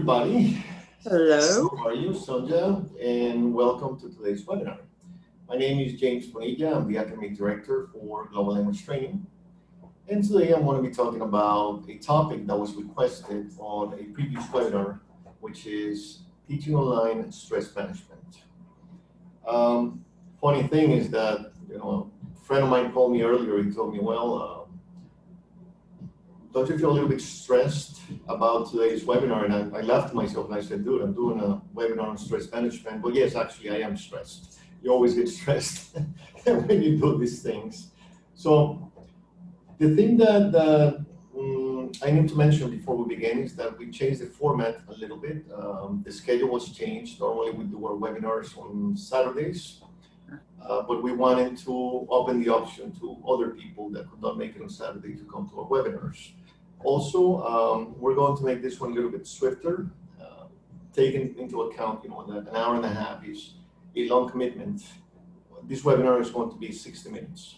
everybody. Hello. How are you, Sonja? And welcome to today's webinar. My name is James Bonilla. I'm the Academic Director for Global Language Training. And today I'm going to be talking about a topic that was requested on a previous webinar, which is teaching online stress management. Funny thing is that, a friend of mine called me earlier. He told me, well, don't you feel a little bit stressed about today's webinar? And I laughed to myself and I said, dude, I'm doing a webinar on stress management. Well, yes, actually, I am stressed. You always get stressed when you do these things. So the thing that I need to mention before we begin is that we changed the format a little bit. The schedule was changed. Normally we do our webinars on Saturdays, but we wanted to open the option to other people that could not make it on Saturday to come to our webinars. Also, we're going to make this one a little bit swifter, taking into account, that an hour and a half is a long commitment. This webinar is going to be 60 minutes.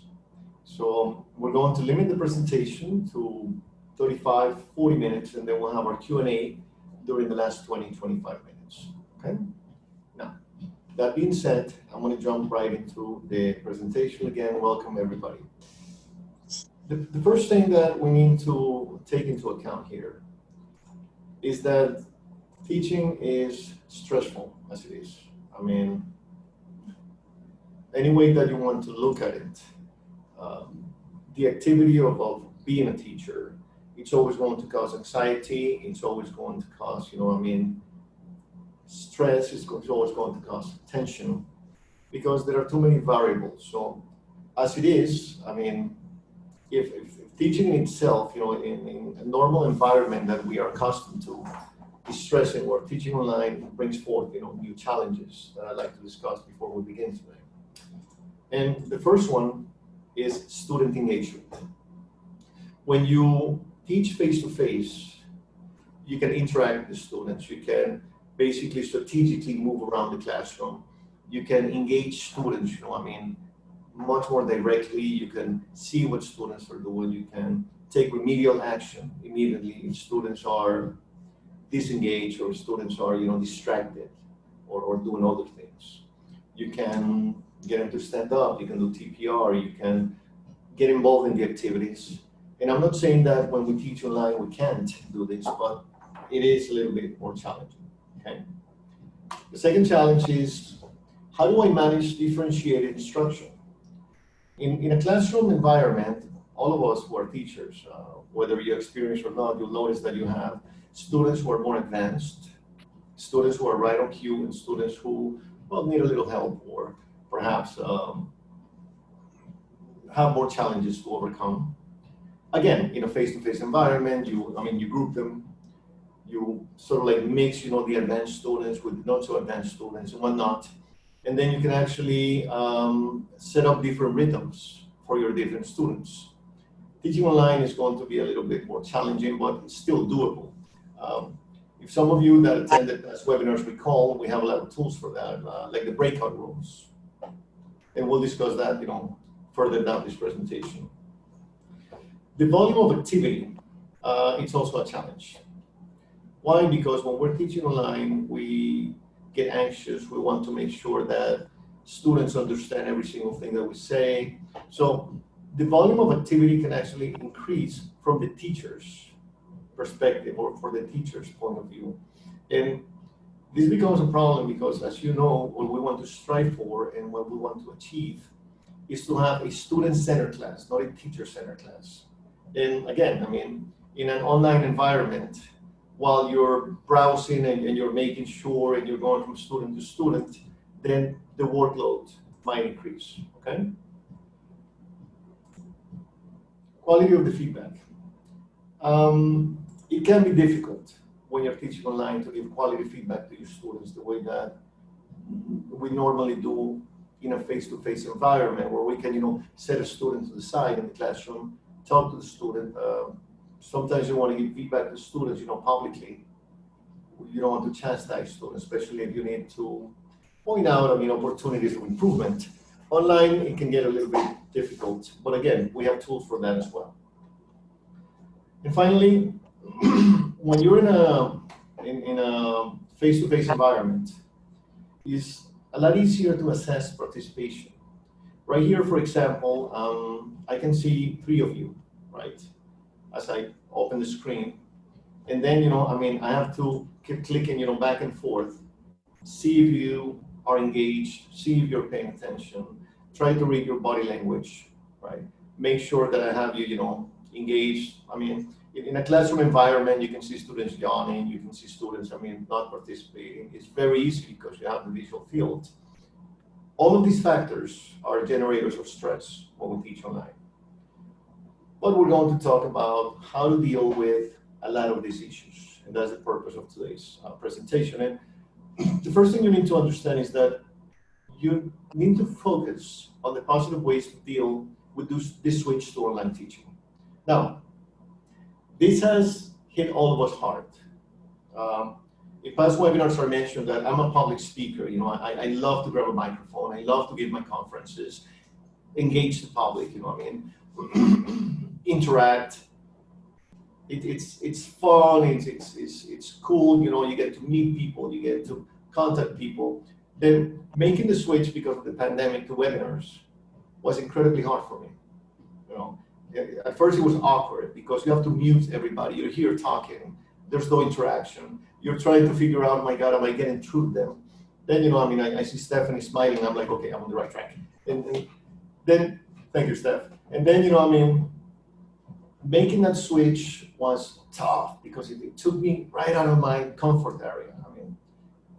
So we're going to limit the presentation to 35, 40 minutes, and then we'll have our Q&A during the last 20, 25 minutes, okay? Now, that being said, I'm going to jump right into the presentation again. Welcome, everybody. The first thing that we need to take into account here is that teaching is stressful as it is. I mean, any way that you want to look at it, the activity of being a teacher, it's always going to cause anxiety. It's always going to cause, stress. It's always going to cause tension because there are too many variables. So as it is, I mean, if teaching in itself, in a normal environment that we are accustomed to, is stressing, or teaching online brings forth, new challenges that I'd like to discuss before we begin today. And the first one is student engagement. When you teach face-to-face, you can interact with the students. You can basically strategically move around the classroom. You can engage students, much more directly. You can see what students are doing. You can take remedial action immediately if students are disengaged or students are, distracted or doing other things. You can get them to stand up. You can do TPR. You can get involved in the activities. And I'm not saying that when we teach online we can't do this, but it is a little bit more challenging, okay? The second challenge is, how do I manage differentiated instruction? In a classroom environment, all of us who are teachers, whether you're experienced or not, you'll notice that you have students who are more advanced, students who are right on cue, and students who need a little help or perhaps have more challenges to overcome. Again, in a face-to-face environment, you group them, you sort of like mix, the advanced students with not so advanced students and whatnot. And then you can actually set up different rhythms for your different students. Teaching online is going to be a little bit more challenging, but it's still doable. If some of you that attended past webinars recall, we have a lot of tools for that, like the breakout rooms. And we'll discuss that, further down this presentation. The volume of activity, it's also a challenge. Why? Because when we're teaching online, we get anxious. We want to make sure that students understand every single thing that we say. So the volume of activity can actually increase from the teacher's perspective or for the teacher's point of view. And this becomes a problem because, as you know, what we want to strive for and what we want to achieve is to have a student-centered class, not a teacher-centered class. And again, in an online environment, while you're browsing and you're making sure and you're going from student to student, then the workload might increase, okay? Quality of the feedback. It can be difficult when you're teaching online to give quality feedback to your students the way that we normally do in a face-to-face environment where we can, set a student to the side in the classroom, talk to the student. Sometimes you want to give feedback to students, publicly. You don't want to chastise students, especially if you need to point out, opportunities of improvement. Online, it can get a little bit difficult, but again, we have tools for that as well. And finally, when you're in a in a face-to-face environment is a lot easier to assess participation. Right here, for example, I can see three of you, right? As I open the screen. And then, I have to keep clicking, back and forth, see if you are engaged, see if you're paying attention, try to read your body language, right? Make sure that I have you, engaged. In a classroom environment, you can see students yawning, you can see students, not participating. It's very easy because you have the visual field. All of these factors are generators of stress when we teach online. But we're going to talk about how to deal with a lot of these issues, and that's the purpose of today's presentation. And the first thing you need to understand is that you need to focus on the positive ways to deal with this switch to online teaching. Now, this has hit all of us hard. In past webinars, I mentioned that I'm a public speaker. I love to grab a microphone. I love to give my conferences, engage the public. Interact. It's fun. It's cool. You get to meet people. You get to contact people. Then making the switch because of the pandemic to webinars was incredibly hard for me. At first it was awkward because you have to mute everybody. You're here talking. There's no interaction. You're trying to figure out, my God, am I getting through them? Then, I see Stephanie smiling. I'm like, okay, I'm on the right track. And then, thank you, Steph. And then, making that switch was tough because it took me right out of my comfort area.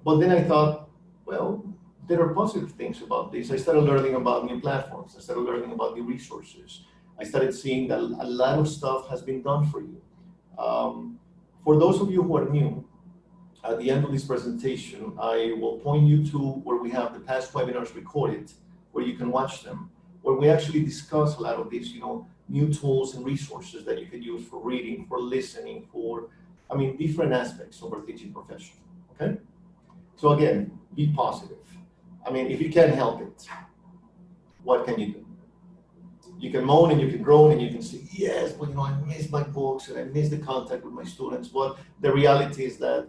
But then I thought, well, there are positive things about this. I started learning about new platforms. I started learning about new resources. I started seeing that a lot of stuff has been done for you. For those of you who are new, at the end of this presentation, I will point you to where we have the past webinars recorded, where you can watch them, where we actually discuss a lot of these, new tools and resources that you can use for reading, for listening, for, different aspects of our teaching profession, okay? So again, be positive. If you can't help it, what can you do? You can moan and you can groan and you can say, yes, but I miss my books and I miss the contact with my students. But the reality is that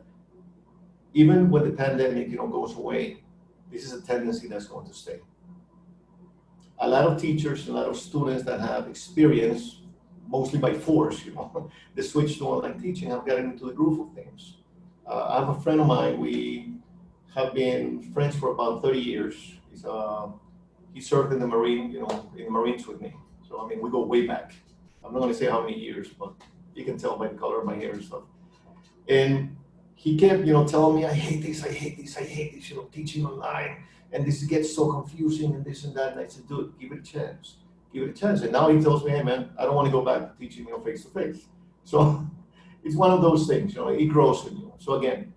even when the pandemic, goes away, this is a tendency that's going to stay. A lot of teachers, a lot of students that have experienced, mostly by force, the switch to online teaching have gotten into the groove of things. I have a friend of mine. We have been friends for about 30 years. He served in the Marine, in the Marines with me. So, we go way back. I'm not going to say how many years, but you can tell by the color of my hair and stuff. And he kept, telling me, I hate this, teaching online. And this gets so confusing and this and that. And I said, dude, give it a chance. Give it a chance. And now he tells me, hey, man, I don't want to go back to teaching, face to face. So it's one of those things, it grows in you. So again,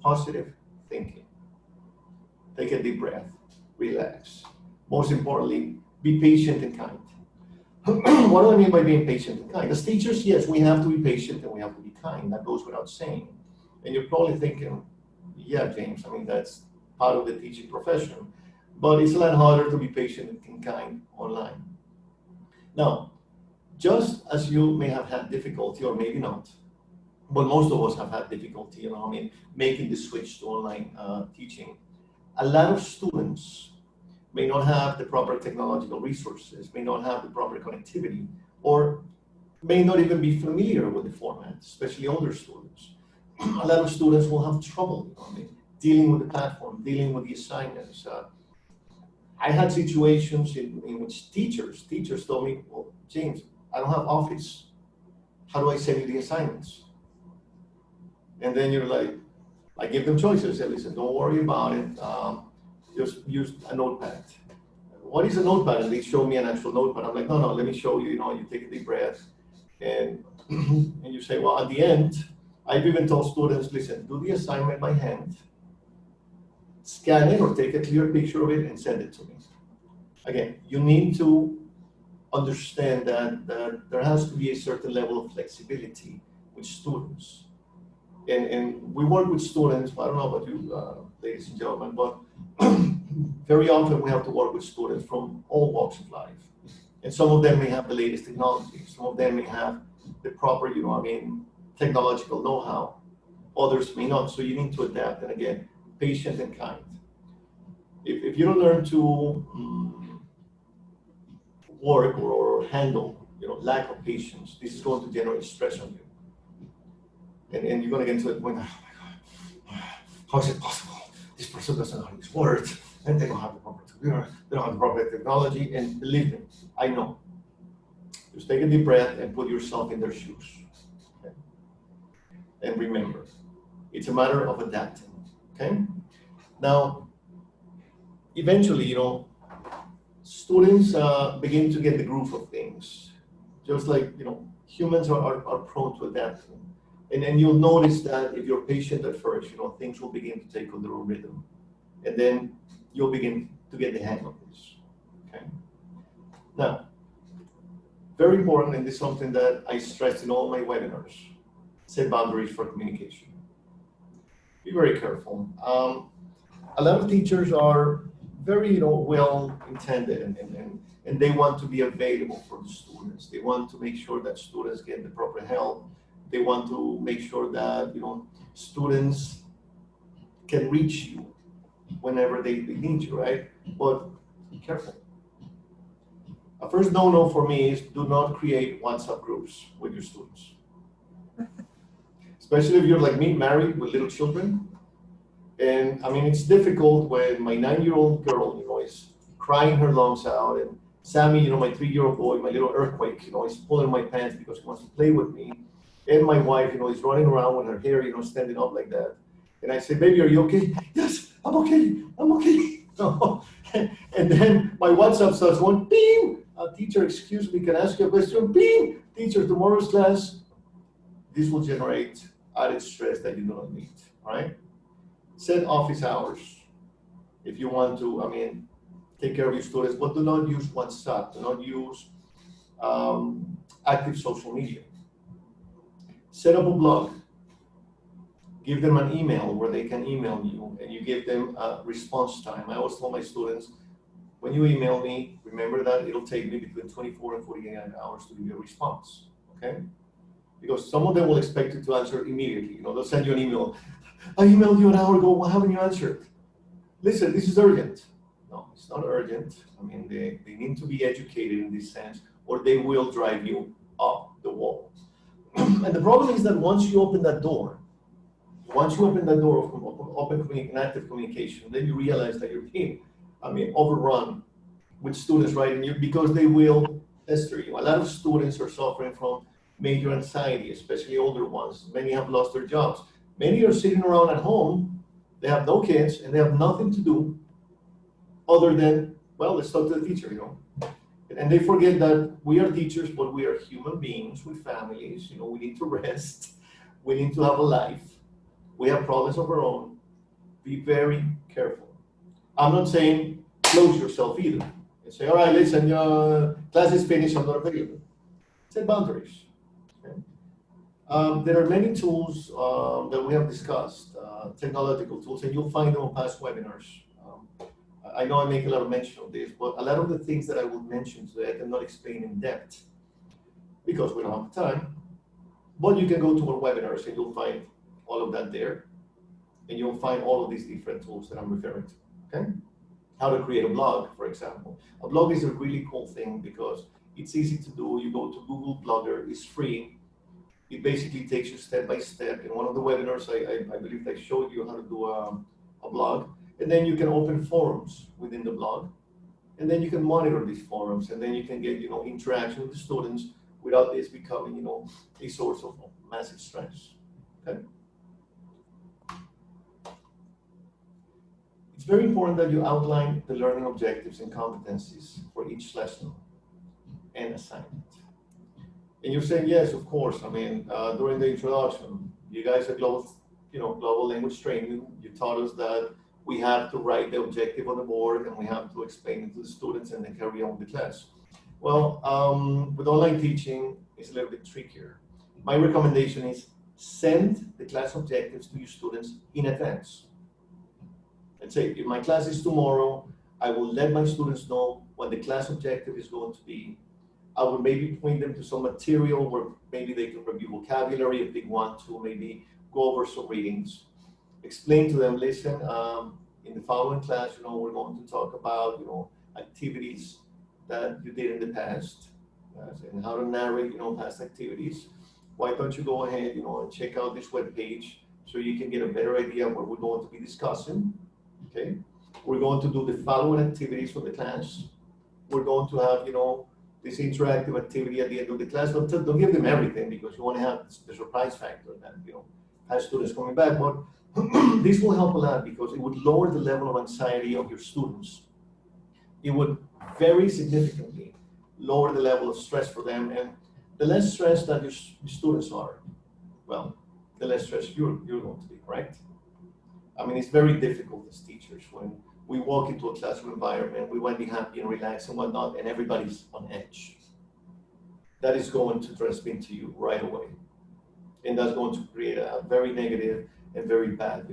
positive thinking. Take a deep breath, relax. Most importantly, be patient and kind. What do I mean by being patient and kind? As teachers, yes, we have to be patient and we have to be kind. That goes without saying. And you're probably thinking, yeah, James, that's part of the teaching profession. But it's a lot harder to be patient and kind online. Now, just as you may have had difficulty, or maybe not, but most of us have had difficulty, making the switch to online teaching. A lot of students may not have the proper technological resources, may not have the proper connectivity, or may not even be familiar with the format, especially older students. A lot of students will have trouble, dealing with the platform, dealing with the assignments. I had situations in which teachers told me, well, James, I don't have Office. How do I send you the assignments? And then you're like, I give them choices. I say, listen, don't worry about it. Just use a notepad. What is a notepad? And they show me an actual notepad. I'm like, no, let me show you. You take a deep breath, and and you say, well, at the end, I've even told students, listen, do the assignment by hand, scan it or take a clear picture of it and send it to me. Again, you need to understand that there has to be a certain level of flexibility with students. And we work with students, I don't know about you, ladies and gentlemen, but very often we have to work with students from all walks of life. And some of them may have the latest technology. Some of them may have the proper, technological know-how. Others may not, so you need to adapt, and again, patient and kind. If you don't learn to work or handle, lack of patience, this is going to generate stress on you. And you're going to get into it when, oh my God, how is it possible? This person doesn't know how to use words, and they don't have the proper computer, they don't have the proper technology, and believe me, I know. Just take a deep breath and put yourself in their shoes. Okay? And remember, it's a matter of adapting, okay? Now, eventually, students begin to get the groove of things. Just like, humans are prone to adapting. And you'll notice that if you're patient at first, things will begin to take on their own rhythm. And then you'll begin to get the hang of this, okay? Now, very important, and this is something that I stress in all my webinars, set boundaries for communication. Be very careful. A lot of teachers are very, well-intended, and they want to be available for the students. They want to make sure that students get the proper help. They want to make sure that, students can reach you whenever they need you, right? But be careful. A first no-no for me is do not create WhatsApp groups with your students. Especially if you're like me, married with little children. And I mean, it's difficult when my 9-year-old girl, is crying her lungs out, and Sammy, my 3-year-old boy, my little earthquake, is pulling my pants because he wants to play with me. And my wife, is running around with her hair, standing up like that. And I say, baby, are you okay? Yes, I'm okay, I'm okay. And then my WhatsApp starts going, bing! Teacher, excuse me, can I ask you a question? Bing! Teacher, tomorrow's class. This will generate added stress that you do not need, right? Set office hours if you want to, take care of your students, but do not use WhatsApp, do not use active social media. Set up a blog. Give them an email where they can email you, and you give them a response time. I always tell my students, when you email me, remember that it'll take me between 24 and 48 hours to give you a response, okay? Because some of them will expect you to answer immediately. They'll send you an email. I emailed you an hour ago, why haven't you answered? Listen, this is urgent. No, it's not urgent. They need to be educated in this sense, or they will drive you up the wall. And the problem is that once you open that door of open and active communication, then you realize that you're being, overrun with students, right? And because they will pester you. A lot of students are suffering from major anxiety, especially older ones. Many have lost their jobs. Many are sitting around at home. They have no kids and they have nothing to do other than, well, let's talk to the teacher, And they forget that we are teachers, but we are human beings with families. We need to rest. We need to have a life. We have problems of our own. Be very careful. I'm not saying close yourself either. And say, all right, listen, class is finished, I'm not available. Set boundaries. Okay? There are many tools that we have discussed, technological tools, and you'll find them on past webinars. I know I make a lot of mention of this, but a lot of the things that I will mention today, I cannot explain in depth because we don't have time. But you can go to our webinars and you'll find all of that there. And you'll find all of these different tools that I'm referring to, okay? How to create a blog, for example. A blog is a really cool thing because it's easy to do. You go to Google Blogger, it's free. It basically takes you step by step. In one of the webinars, I believe I showed you how to do a blog. And then you can open forums within the blog. And then you can monitor these forums. And then you can get, interaction with the students without this becoming, a source of massive stress, okay? It's very important that you outline the learning objectives and competencies for each lesson and assignment. And you're saying, yes, of course. During the introduction, you guys are global language training. You taught us that we have to write the objective on the board and we have to explain it to the students and then carry on with the class. Well, with online teaching, it's a little bit trickier. My recommendation is send the class objectives to your students in advance. Let's say if my class is tomorrow, I will let my students know what the class objective is going to be. I would maybe point them to some material where maybe they can review vocabulary if they want to, maybe go over some readings, explain to them, listen, in the following class, we're going to talk about, activities that you did in the past, and how to narrate, past activities. Why don't you go ahead, and check out this web page so you can get a better idea of what we're going to be discussing, okay? We're going to do the following activities for the class. We're going to have, this interactive activity at the end of the class. Don't give them everything because you want to have the surprise factor that, has students coming back. But this will help a lot because it would lower the level of anxiety of your students. It would very significantly lower the level of stress for them. And the less stressed that your students are, well, the less stressed you're going to be, right? I mean, it's very difficult as teachers when we walk into a classroom environment, we want to be happy and relaxed and whatnot, and everybody's on edge. That is going to transmit to you right away. And that's going to create a very negative and very bad,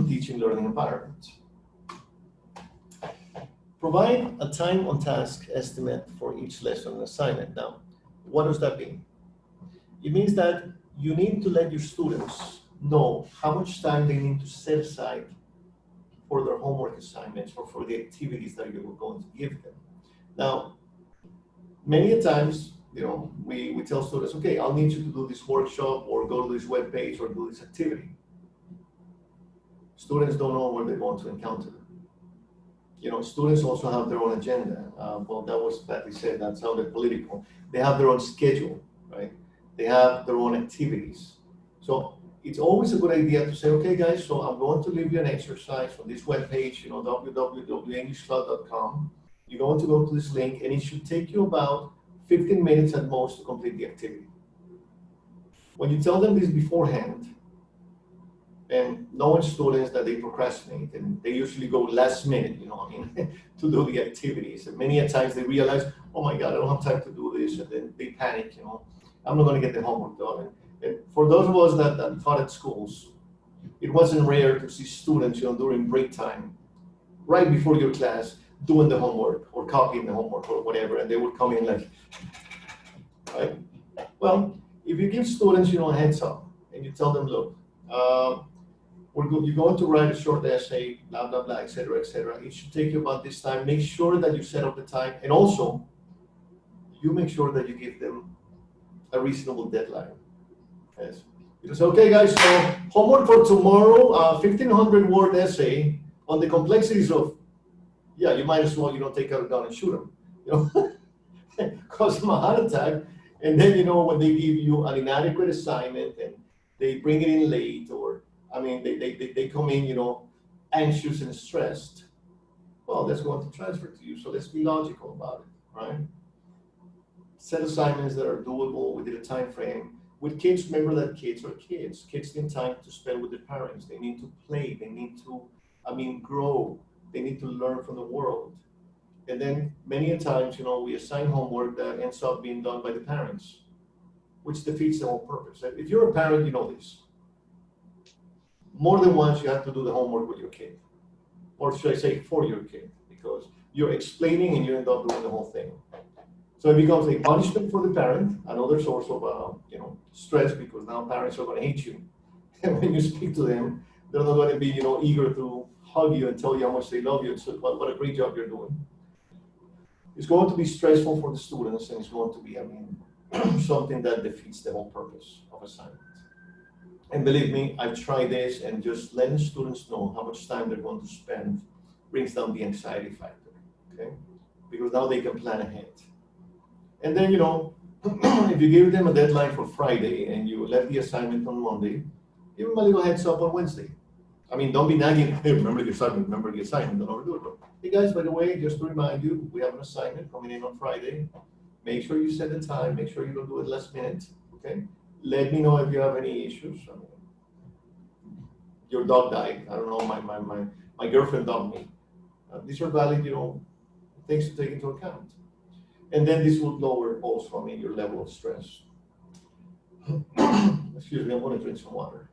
teaching learning environment. Provide a time on task estimate for each lesson and assignment. Now, what does that mean? It means that you need to let your students know how much time they need to set aside for their homework assignments or for the activities that you're going to give them. Now, many times, we tell students, okay, I'll need you to do this workshop or go to this web page or do this activity. Students don't know what they're going to encounter. Students also have their own agenda. Well, that was badly said, that sounded political. They have their own schedule, right? They have their own activities. So it's always a good idea to say, okay, guys, so I'm going to leave you an exercise on this webpage, www.englishcloud.com. You're going to go to this link, and it should take you about 15 minutes at most to complete the activity. When you tell them this beforehand, and knowing students that they procrastinate, and they usually go last minute, to do the activities. And many a times they realize, oh my God, I don't have time to do this, and then they panic, I'm not going to get the homework done. And for those of us that taught at schools, it wasn't rare to see students, during break time, right before your class, doing the homework or copying the homework or whatever, and they would come in like, right? Well, if you give students, a heads up, and you tell them, look, you're going to write a short essay, blah, blah, blah, et cetera, et cetera. It should take you about this time. Make sure that you set up the time, and also, you make sure that you give them a reasonable deadline. Yes. You say, okay, guys, so homework for tomorrow, 1,500 word essay on the complexities of, you might as well, take out a gun and shoot them, cause them a heart attack. And then, when they give you an inadequate assignment and they bring it in late, or, they come in, anxious and stressed, well, that's going to transfer to you. So let's be logical about it, right? Set assignments that are doable within a time frame. With kids, remember that kids are kids. Kids need time to spend with their parents. They need to play. They need to, grow. They need to learn from the world. And then many a times, we assign homework that ends up being done by the parents, which defeats the whole purpose. If you're a parent, you know this. More than once, you have to do the homework with your kid. Or should I say for your kid, because you're explaining and you end up doing the whole thing. So it becomes a punishment for the parent, another source of stress, because now parents are going to hate you. And when you speak to them, they're not going to be eager to hug you and tell you how much they love you and so what a great job you're doing. It's going to be stressful for the students, and it's going to be something that defeats the whole purpose of assignment. And believe me, I've tried this, and just letting students know how much time they're going to spend brings down the anxiety factor, okay? Because now they can plan ahead. And then, if you give them a deadline for Friday and you left the assignment on Monday, give them a little heads up on Wednesday. Don't be nagging, hey, remember the assignment, don't overdo it. But, hey guys, by the way, just to remind you, we have an assignment coming in on Friday. Make sure you set the time, make sure you don't do it last minute, okay? Let me know if you have any issues. Your dog died, I don't know, my girlfriend dumped me. These are valid, things to take into account. And then this will lower also, your level of stress. Excuse me, I'm going to drink some water.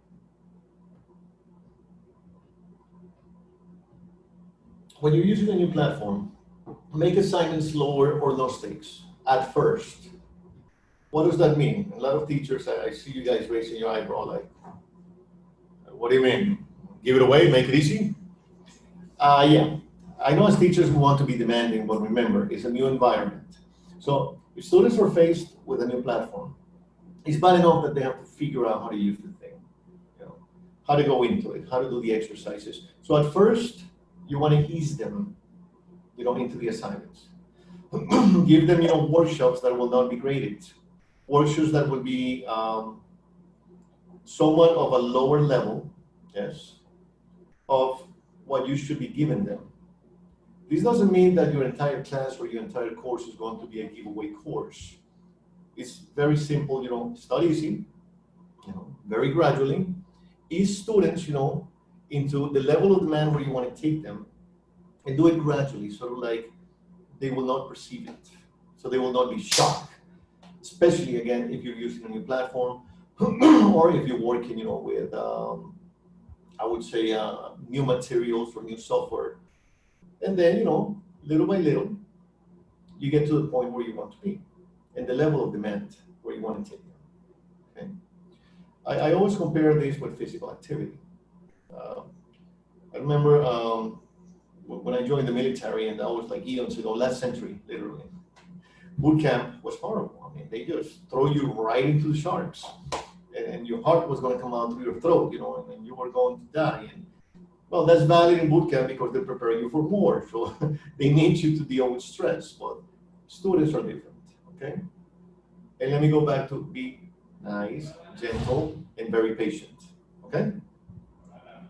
When you're using a new platform, make assignments lower or low stakes at first. What does that mean? A lot of teachers, I see you guys raising your eyebrow like, what do you mean? Give it away, make it easy? Yeah, I know as teachers we want to be demanding, but remember, it's a new environment. So if students are faced with a new platform, it's bad enough that they have to figure out how to use the thing, how to go into it, how to do the exercises. So at first, you want to ease them, into the assignments. Give them, workshops that will not be graded, workshops that will be somewhat of a lower level, yes, of what you should be giving them. This doesn't mean that your entire class or your entire course is going to be a giveaway course. It's very simple, start easy, very gradually, ease students, into the level of demand where you want to take them, and do it gradually, sort of like they will not perceive it. So they will not be shocked, especially again, if you're using a new platform or if you're working, with, I would say, new materials or new software. And then, little by little, you get to the point where you want to be and the level of demand where you want to take them. Okay? I always compare this with physical activity. I remember when I joined the military, and that was like eons ago, last century, literally. Boot camp was horrible. I mean, they just throw you right into the sharks, and your heart was going to come out through your throat, and you were going to die. And, well, that's valid in boot camp because they're preparing you for war. So they need you to deal with stress, but students are different, okay? And let me go back to be nice, gentle, and very patient, okay?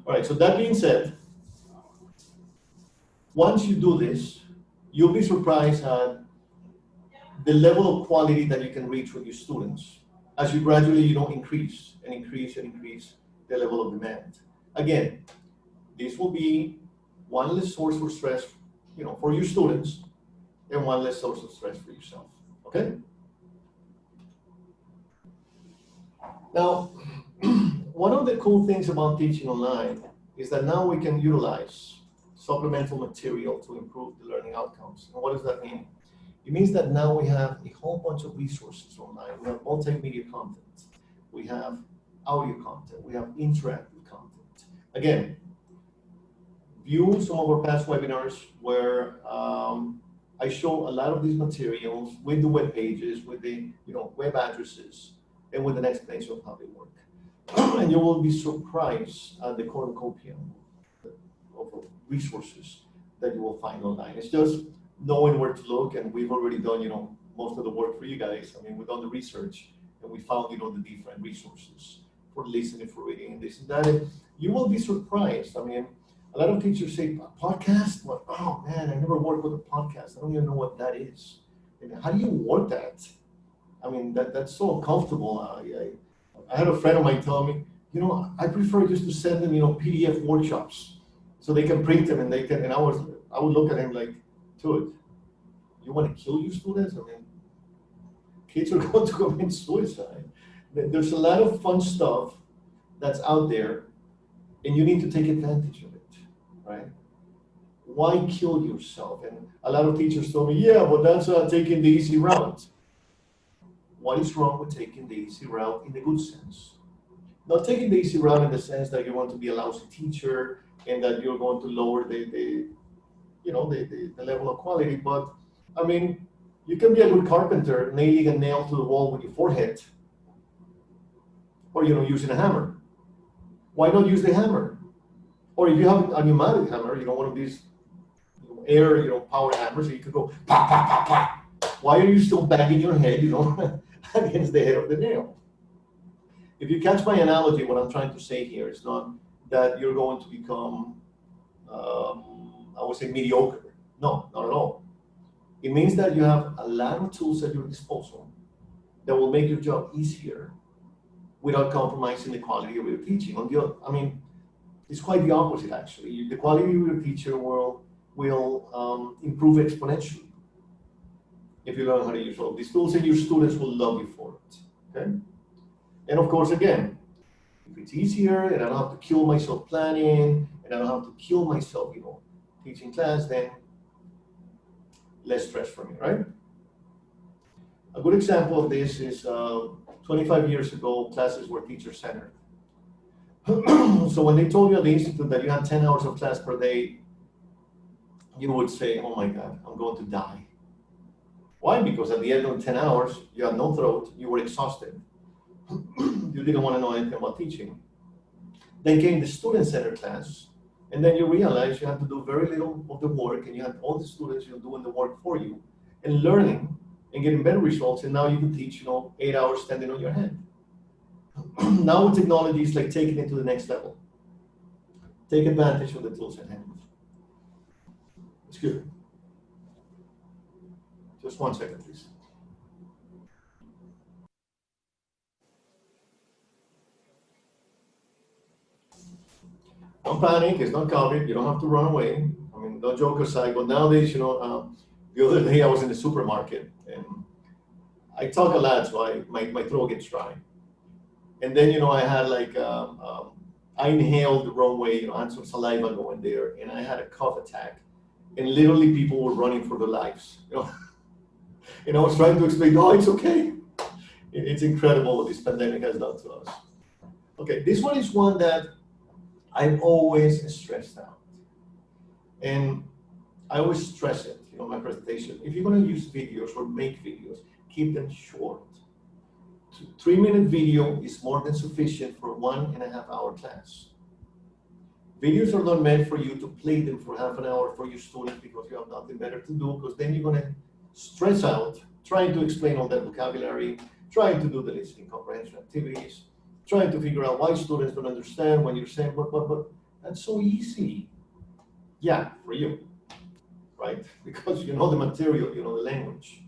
All right, so that being said, once you do this, you'll be surprised at the level of quality that you can reach with your students as you gradually, increase and increase and increase the level of demand. Again, this will be one less source for stress, for your students, and one less source of stress for yourself, okay? Now, one of the cool things about teaching online is that now we can utilize supplemental material to improve the learning outcomes. And what does that mean? It means that now we have a whole bunch of resources online. We have multimedia content, we have audio content, we have interactive content. Again, view some of our past webinars where I show a lot of these materials with the web pages, with the web addresses, and with an explanation of how they work. And you will be surprised at the cornucopia of resources that you will find online. It's just knowing where to look, and we've already done most of the work for you guys. I mean, we've done the research, and we found the different resources for listening, for reading, and this and that. And you will be surprised. I mean, a lot of teachers say, podcast? Well, oh man, I never worked with a podcast. I don't even know what that is. And how do you work that? I mean, that's so uncomfortable. I had a friend of mine tell me, I prefer just to send them, PDF workshops so they can print them and they can, and I would look at him like, dude, you want to kill your students? I mean, kids are going to commit suicide. There's a lot of fun stuff that's out there, and you need to take advantage of it, right? Why kill yourself? And a lot of teachers told me, yeah, but that's taking the easy route. What is wrong with taking the easy route in the good sense? Not taking the easy route in the sense that you want to be a lousy teacher and that you're going to lower the level of quality, but I mean, you can be a good carpenter nailing a nail to the wall with your forehead, or using a hammer. Why not use the hammer? Or if you have a pneumatic hammer, one of these air power hammers, so you could go pop pop pop pop. Why are you still banging your head against the head of the nail? If you catch my analogy, what I'm trying to say here is not that you're going to become I would say mediocre. No, not at all. It means that you have a lot of tools at your disposal that will make your job easier without compromising the quality of your teaching. It's quite the opposite actually. The quality of your teacher will improve exponentially if you learn how to use all these tools, and your students will love you for it. Okay? And of course, again, if it's easier and I don't have to kill myself planning and I don't have to kill myself, teaching class, then less stress for me, right? A good example of this is 25 years ago, classes were teacher-centered. So when they told you at the institute that you had 10 hours of class per day, you would say, oh my God, I'm going to die. Why? Because at the end of 10 hours, you had no throat, you were exhausted. You didn't want to know anything about teaching. Then came the student-centered class, and then you realized you had to do very little of the work, and you had all the students doing the work for you, and learning and getting better results, and now you can teach 8 hours standing on your head. Now with technology, it's like taking it to the next level. Take advantage of the tools at hand. Excuse me. Just 1 second, please. Don't panic, it's not COVID, you don't have to run away. I mean, no joke aside, but nowadays, the other day I was in the supermarket, and I talk a lot, so my throat gets dry. And then, I had I inhaled the wrong way, I had some saliva going there, and I had a cough attack. And literally people were running for their lives, And I was trying to explain, no, it's okay. It's incredible what this pandemic has done to us. Okay, this one is one that I'm always stressed out. And I always stress it, my presentation. If you're going to use videos or make videos, keep them short. 3-minute video is more than sufficient for 1.5 hour class. Videos are not meant for you to play them for half an hour for your students because you have nothing better to do, because then you're going to stress out trying to explain all that vocabulary, trying to do the listening comprehension activities, trying to figure out why students don't understand when you're saying, but that's so easy. Yeah, for you, right? Because you know the material, you know the language.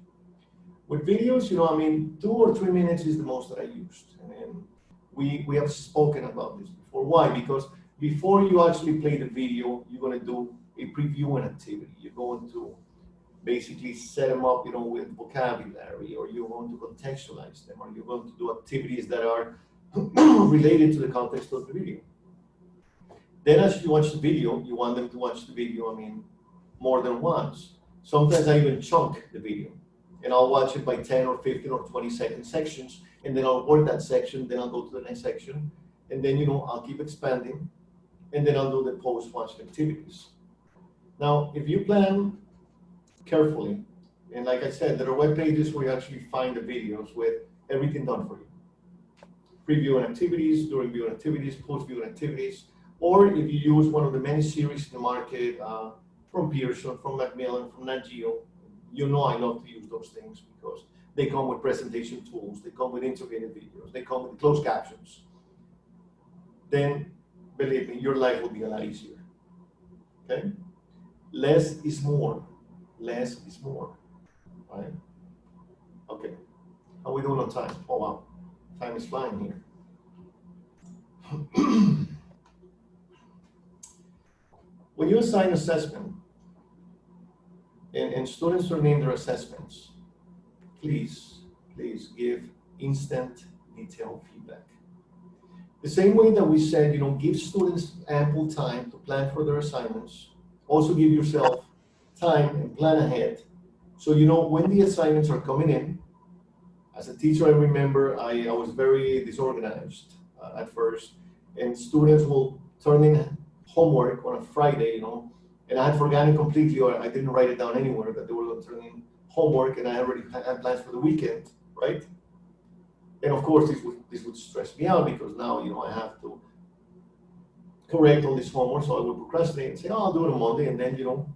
With videos, 2 or 3 minutes is the most that I used. And we have spoken about this before. Why? Because before you actually play the video, you're going to do a previewing activity. You're going to basically set them up, with vocabulary, or you're going to contextualize them, or you're going to do activities that are related to the context of the video. Then as you watch the video, you want them to watch the video, more than once. Sometimes I even chunk the video, and I'll watch it by 10 or 15 or 20-second sections, and then I'll work that section, then I'll go to the next section, and then, I'll keep expanding, and then I'll do the post-watch activities. Now, if you plan carefully, and like I said, there are web pages where you actually find the videos with everything done for you. Previewing activities, during viewing activities, post-viewing activities, or if you use one of the many series in the market, from Pearson, from Macmillan, from Nat Geo, I love to use those things because they come with presentation tools, they come with integrated videos, they come with closed captions. Then, believe me, your life will be a lot easier, okay? Less is more, right? Okay, how are we doing on time? Oh wow, time is flying here. When you assign assessment, and students are named their assessments, please give instant, detailed feedback. The same way that we said, give students ample time to plan for their assignments, also give yourself time and plan ahead. So when the assignments are coming in. As a teacher, I remember I was very disorganized at first, and students will turn in homework on a Friday, and I had forgotten completely, or I didn't write it down anywhere that they were going to turn in homework, and I already had plans for the weekend, right? And of course, this would stress me out because now, I have to correct all this homework, so I would procrastinate and say, oh, I'll do it on Monday, and then,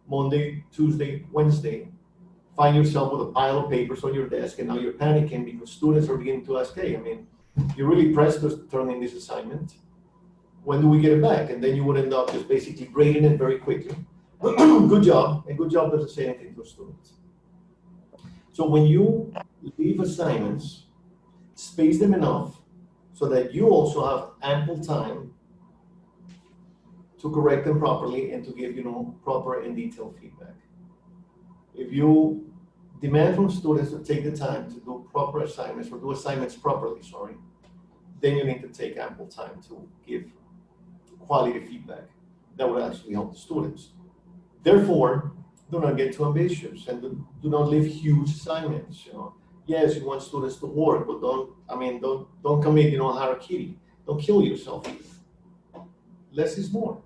Monday, Tuesday, Wednesday, find yourself with a pile of papers on your desk, and now you're panicking because students are beginning to ask, hey, you're really pressed to turn in this assignment. When do we get it back? And then you would end up just basically grading it very quickly. Good job, and good job doesn't say anything to students. So when you leave assignments, space them enough so that you also have ample time to correct them properly and to give, proper and detailed feedback. If you demand from students to take the time to do proper assignments, or do assignments properly, then you need to take ample time to give quality feedback that will actually help the students. Therefore, do not get too ambitious and do not leave huge assignments. Yes, you want students to work, but don't commit, harakiri. Don't kill yourself either. Less is more.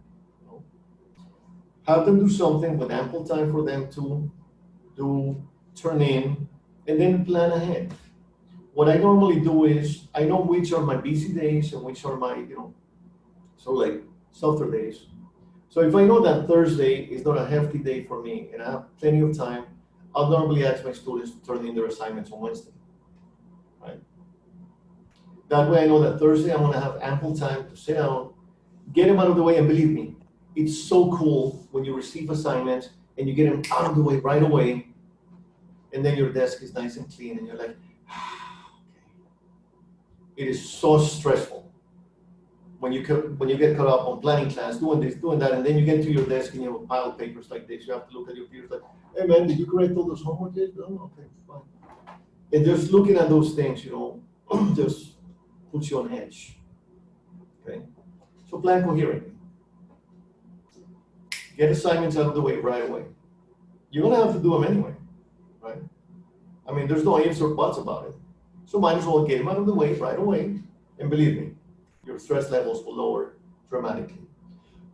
Have them do something with ample time for them to do, turn in, and then plan ahead. What I normally do is I know which are my busy days and which are my, like softer days. So if I know that Thursday is not a hefty day for me and I have plenty of time, I'll normally ask my students to turn in their assignments on Wednesday, right? That way I know that Thursday I'm gonna have ample time to sit down, get them out of the way, and believe me, it's so cool when you receive assignments and you get them out of the way right away, and then your desk is nice and clean and you're like, it is so stressful when you get caught up on planning class, doing this, doing that, and then you get to your desk and you have a pile of papers like this. You have to look at your peers like, hey man, did you correct all those homework yet? No, okay, fine. And just looking at those things, just puts you on edge. Okay, so plan coherently. Get assignments out of the way right away. You're gonna have to do them anyway, right? I mean, there's no ifs or buts about it. So might as well get them out of the way right away, and believe me, your stress levels will lower dramatically.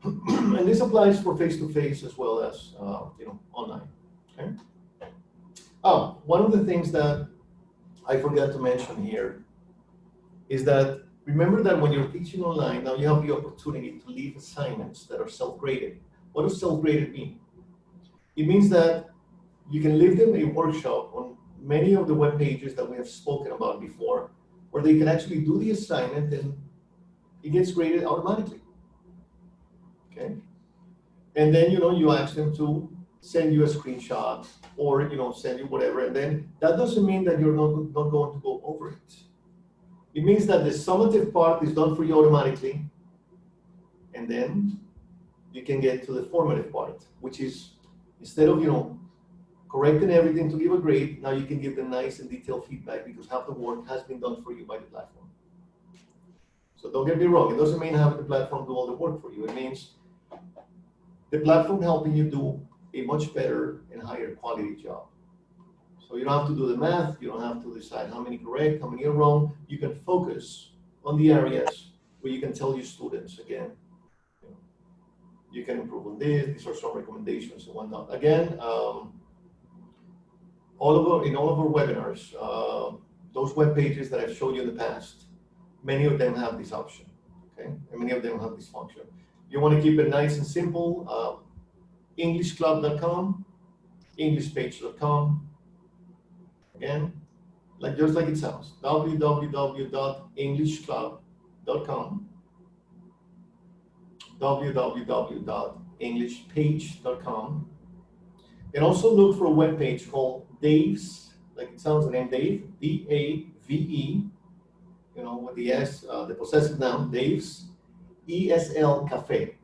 And this applies for face-to-face as well as online. Okay. Oh, one of the things that I forgot to mention here is that remember that when you're teaching online, now you have the opportunity to leave assignments that are self-graded. What does self-graded mean? It means that you can leave them a workshop on many of the web pages that we have spoken about before, where they can actually do the assignment and it gets graded automatically. Okay. And then you ask them to send you a screenshot or send you whatever, and then that doesn't mean that you're not going to go over it. It means that the summative part is done for you automatically, and then you can get to the formative part, which is instead of correcting everything to give a grade, now you can give them nice and detailed feedback because half the work has been done for you by the platform. So don't get me wrong, it doesn't mean having the platform do all the work for you. It means the platform helping you do a much better and higher quality job. So you don't have to do the math, you don't have to decide how many correct, how many are wrong. You can focus on the areas where you can tell your students, again, you can improve on this, these are some recommendations and whatnot. Again, in all of our webinars, those web pages that I've showed you in the past, many of them have this option, okay? And many of them have this function. You want to keep it nice and simple, EnglishClub.com, EnglishPage.com, again, just like it sounds, www.englishclub.com, www.englishpage.com, and also look for a web page called Dave's, like it sounds, the name Dave, D-A-V-E, with the S, the possessive noun, Dave's ESL Cafe.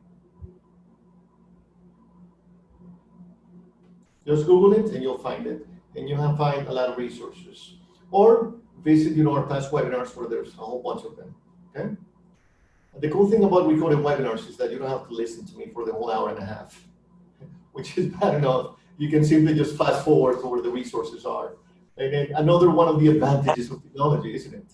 Just Google it and you'll find it, and you'll find a lot of resources. Or visit our past webinars where there's a whole bunch of them. Okay. The cool thing about recorded webinars is that you don't have to listen to me for the whole hour and a half, which is bad enough. You can simply just fast forward to where the resources are. And then another one of the advantages of technology, isn't it?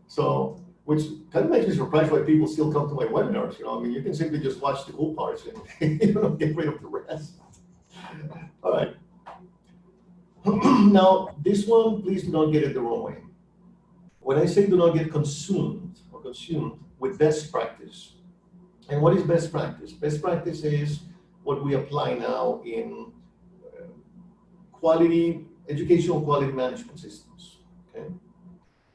So, which kind of makes me surprised why people still come to my webinars. You can simply just watch the cool parts and get rid of the rest. All right. Now, this one, please do not get it the wrong way. When I say do not get consumed with best practice, and what is best practice? Best practice is what we apply now in educational quality management systems, okay?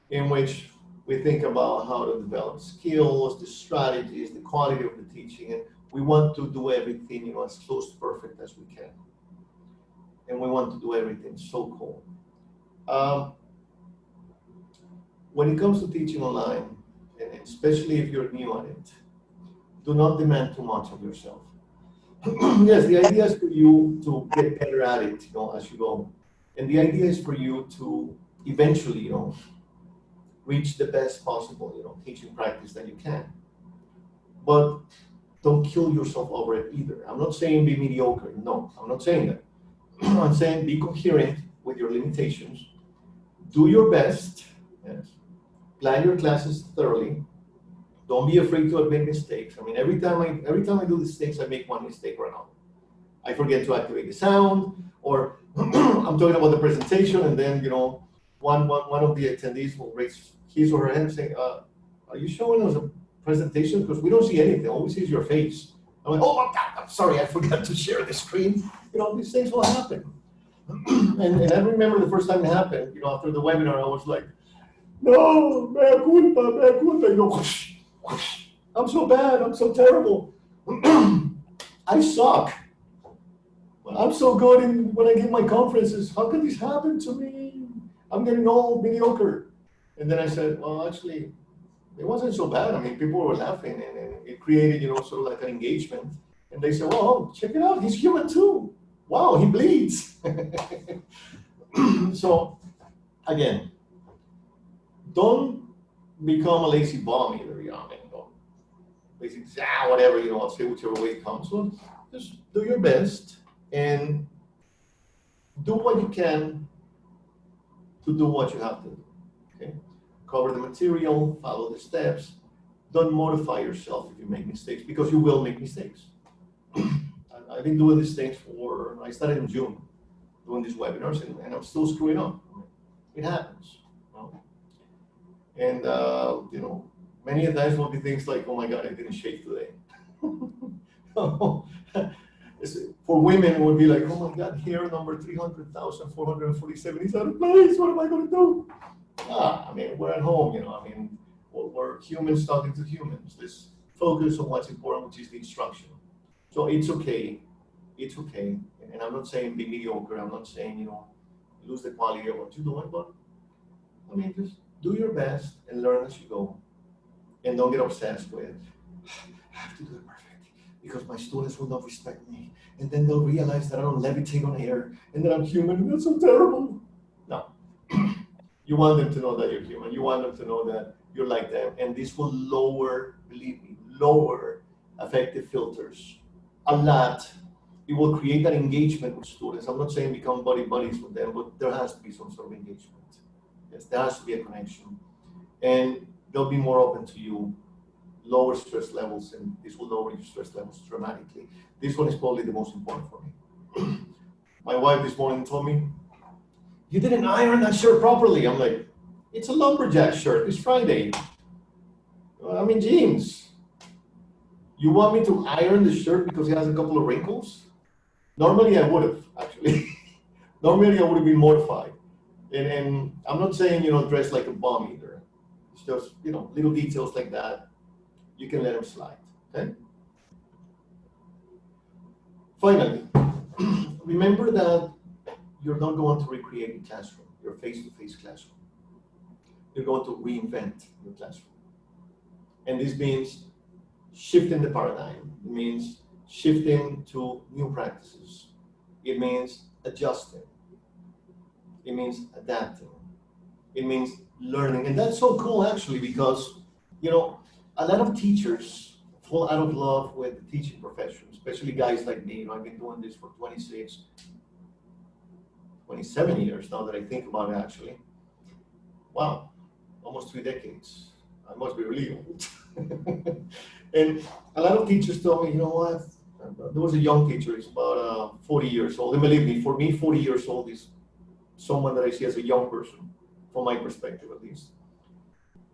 In which we think about how to develop skills, the strategies, the quality of the teaching, and we want to do everything, as close to perfect as we can. And we want to do everything so cool. When it comes to teaching online, and especially if you're new at it, do not demand too much of yourself. Yes, the idea is for you to get better at it, as you go. And the idea is for you to eventually, reach the best possible, teaching practice that you can. But don't kill yourself over it either. I'm not saying be mediocre. No, I'm not saying that. I'm saying be coherent with your limitations, do your best, yes, plan your classes thoroughly, don't be afraid to admit mistakes. I mean, every time I do mistakes, I make one mistake or another. I forget to activate the sound, or I'm talking about the presentation, and then one of the attendees will raise his or her hand and say, "Are you showing us a presentation? Because we don't see anything. All we see is your face." I'm like, "Oh my God, I'm sorry, I forgot to share the screen." These things will happen. and I remember the first time it happened. After the webinar, I was like, "No, mea culpa, mea culpa." Whoosh, whoosh. I'm so bad. I'm so terrible. I suck. I'm so good when I give my conferences. How can this happen to me? I'm getting all mediocre. And then I said, well, actually, it wasn't so bad. I mean, people were laughing, and it created, sort of like an engagement. And they said, well, check it out. He's human too. Wow, he bleeds. So, again, don't become a lazy bum either. Basically, whatever, I'll say whichever way it comes. So just do your best and do what you can to do what you have to do. Okay? Cover the material, follow the steps. Don't mortify yourself if you make mistakes, because you will make mistakes. I've been doing these things I started in June, doing these webinars, and I'm still screwing up. It happens. And, many times will be things like, oh my God, I didn't shave today. For women, it would be like, oh my God, hair number 300,447 is out of place. What am I going to do? I mean, we're at home, we're humans talking to humans. Let's focus on what's important, which is the instruction. So it's okay. It's okay. And I'm not saying be mediocre. I'm not saying, lose the quality of what you're doing, but just do your best and learn as you go. And don't get obsessed with, I have to do it perfect because my students will not respect me. And then they'll realize that I don't levitate on air and that I'm human, and that's so terrible. No. You want them to know that you're human. You want them to know that you're like them. And this will lower, believe me, affective filters a lot. It will create that engagement with students. I'm not saying become buddies with them, but there has to be some sort of engagement. Yes, there has to be a connection. And they'll be more open to you, lower stress levels, and this will lower your stress levels dramatically. This one is probably the most important for me. My wife this morning told me, you didn't iron that shirt properly. I'm like, it's a lumberjack shirt. It's Friday. I'm in jeans. You want me to iron the shirt because it has a couple of wrinkles? Normally I would have, actually. Normally I would have been mortified. And I'm not saying, dress like a bum either. It's just, little details like that. You can let them slide, okay? Finally, remember that you're not going to recreate your classroom, your face-to-face classroom. You're going to reinvent your classroom. And this means shifting the paradigm. It means shifting to new practices. It means adjusting. It means adapting. It means learning. And that's so cool, actually, because, a lot of teachers fall out of love with the teaching profession, especially guys like me. I've been doing this for 27 years now that I think about it, actually. Wow, almost 3 decades. I must be really old. And a lot of teachers tell me, you know what? There was a young teacher, he's about 40 years old. And believe me, for me, 40 years old is someone that I see as a young person, from my perspective at least.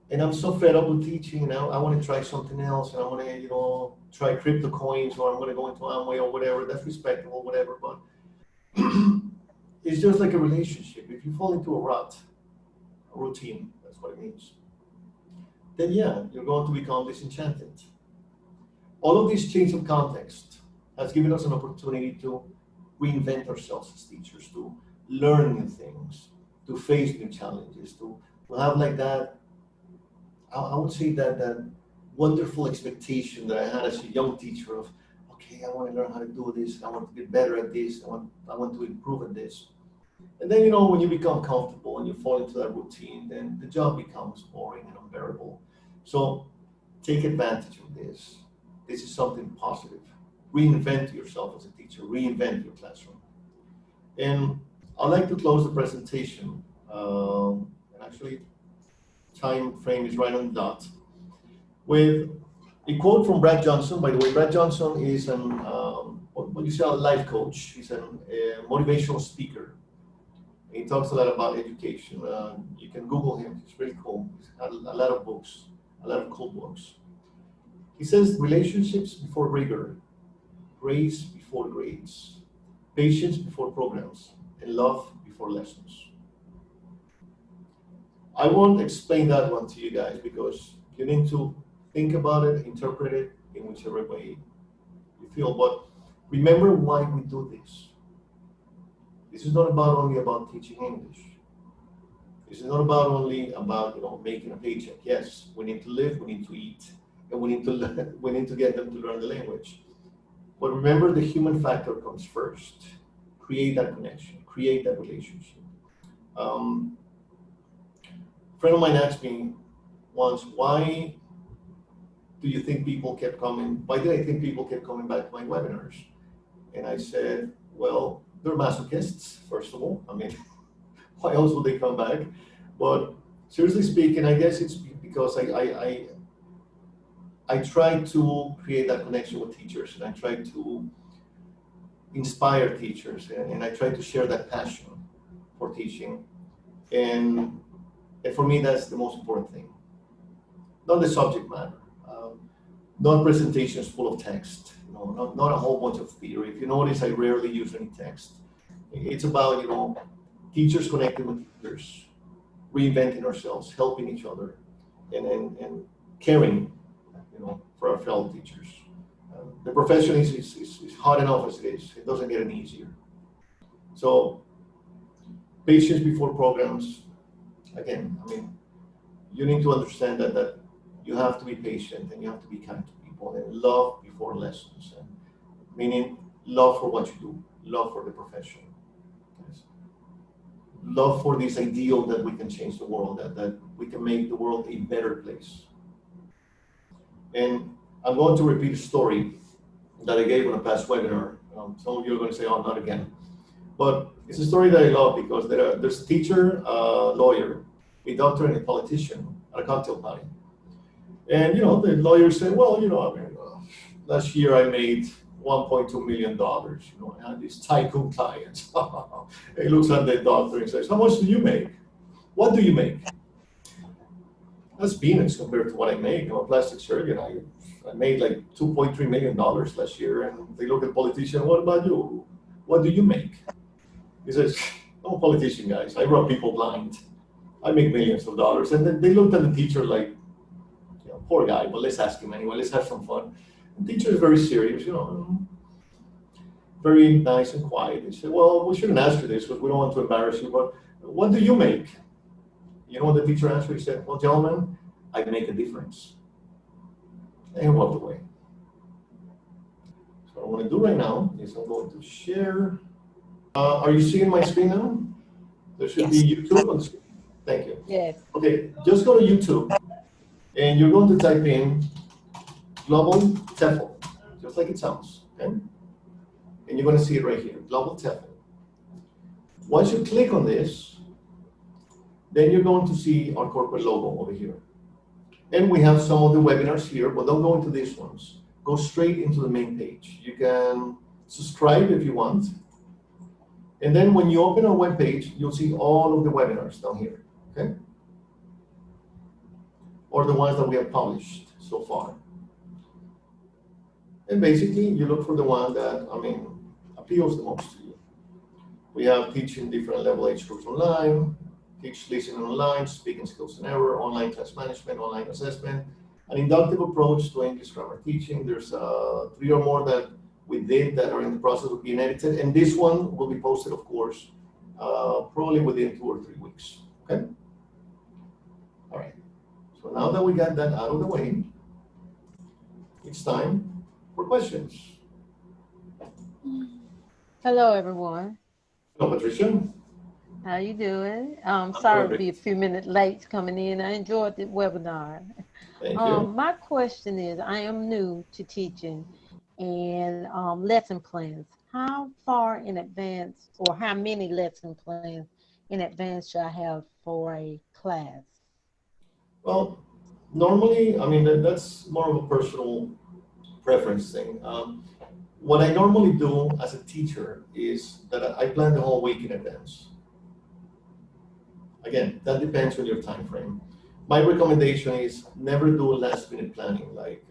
And I'm so fed up with teaching, and I want to try something else, and I want to, try crypto coins, or I'm going to go into Amway or whatever. That's respectable, whatever. But it's just like a relationship. If you fall into a rut, a routine, that's what it means, then yeah, you're going to become disenchanted. All of this change of context has given us an opportunity to reinvent ourselves as teachers, to learn new things, to face new challenges, to have like that, I would say that wonderful expectation that I had as a young teacher of, okay, I want to learn how to do this, I want to get better at this, I want to improve at this. And then, when you become comfortable and you fall into that routine, then the job becomes boring and unbearable. So take advantage of this. This is something positive. Reinvent yourself as a teacher, reinvent your classroom. And I'd like to close the presentation. And actually, time frame is right on the dot. With a quote from Brad Johnson. By the way, Brad Johnson is what you say, a life coach. He's a motivational speaker. He talks a lot about education. You can Google him. He's really cool. He's got a lot of books, a lot of cool books. He says, relationships before rigor, grace before grades, patience before programs, and love before lessons. I won't explain that one to you guys because you need to think about it, interpret it in whichever way you feel. But remember why we do this. This is not only about teaching English. This is not only about making a paycheck. Yes, we need to live, we need to eat, and we need to learn, we need to get them to learn the language. But remember, the human factor comes first. Create that connection, create that relationship. A friend of mine asked me once, why do you think people kept coming? Why did I think people kept coming back to my webinars? And I said, well, they're masochists, first of all. I mean, why else would they come back? But seriously speaking, I guess it's because I try to create that connection with teachers, and I try to inspire teachers, and I try to share that passion for teaching. And for me, that's the most important thing. Not the subject matter, not presentations full of text, not a whole bunch of theory. If you notice, I rarely use any text. It's about, teachers connecting with teachers, reinventing ourselves, helping each other, and caring, for our fellow teachers. The profession is hard enough as it is. It doesn't get any easier. So, patience before programs. Again, you need to understand that you have to be patient and you have to be kind to people, and love before lessons, and meaning love for what you do, love for the profession, yes. Love for this ideal that we can change the world, that we can make the world a better place. And I'm going to repeat a story that I gave on a past webinar. Some of you are going to say, oh, not again. But it's a story that I love because there's a teacher, a lawyer, a doctor, and a politician at a cocktail party. And, the lawyer said, well, last year I made $1.2 million, I had these tycoon clients. He looks at the doctor and says, how much do you make? What do you make? That's peanuts compared to what I make. I'm a plastic surgeon. I made like $2.3 million last year. And they look at the politician, what about you? What do you make? He says, I'm a politician, guys. I rub people blind. I make millions of dollars. And then they looked at the teacher like, poor guy, but let's ask him anyway. Let's have some fun. The teacher is very serious, very nice and quiet. He said, well, we shouldn't ask you this because we don't want to embarrass you, but what do you make? You know what the teacher answered? He said, well, gentlemen, I make a difference. And he walked away. So what I'm going to do right now is I'm going to share. Are you seeing my screen now? There should be YouTube on the screen. Thank you. Yes. Okay, just go to YouTube, and you're going to type in Global TEFL, just like it sounds, okay? And you're going to see it right here, Global TEFL. Once you click on this, then you're going to see our corporate logo over here. And we have some of the webinars here, but don't go into these ones. Go straight into the main page. You can subscribe if you want. And then when you open our webpage, you'll see all of the webinars down here, okay? Or the ones that we have published so far. And basically, you look for the one that, appeals the most to you. We have teaching different level age groups online, teach listening online, speaking skills and error, online class management, online assessment, an inductive approach to English grammar teaching. There's 3 or more that we did that are in the process of being edited. And this one will be posted, of course, probably within 2 or 3 weeks, okay? All right, so now that we got that out of the way, it's time for questions. Hello, everyone. Hello, Patricia. How you doing? Sorry to be a few minutes late coming in. I enjoyed the webinar. Thank you. My question is, I am new to teaching and lesson plans. how far in advance or how many lesson plans in advance should I have for a class? Well, normally, I mean, that's more of a personal preference thing. What I normally do as a teacher is that I plan the whole week in advance. Again, that depends on your time frame. My recommendation is never do last minute planning. Like,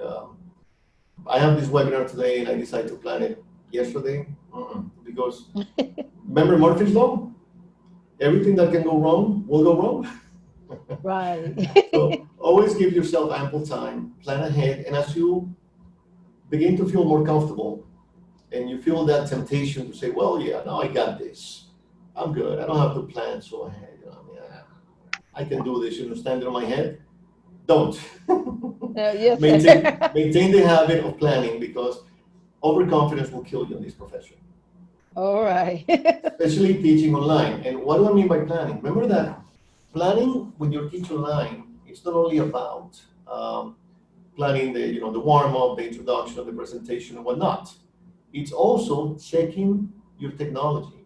I have this webinar today and I decide to plan it yesterday. Because remember Murphy's Law? Everything that can go wrong will go wrong. Right. So always give yourself ample time, plan ahead, and as you begin to feel more comfortable and you feel that temptation to say, well, yeah, now I got this. I'm good. I don't have to plan so ahead. You know, I mean, I can do this, you know, stand on my head. Don't. Yes, maintain, sir. maintain the habit of planning because overconfidence will kill you in this profession, All right. especially teaching online. And what do I mean by planning? Remember that planning when you teach online, it's not only about planning the, you know, the warm-up, the introduction, the presentation, and whatnot. It's also checking your technology.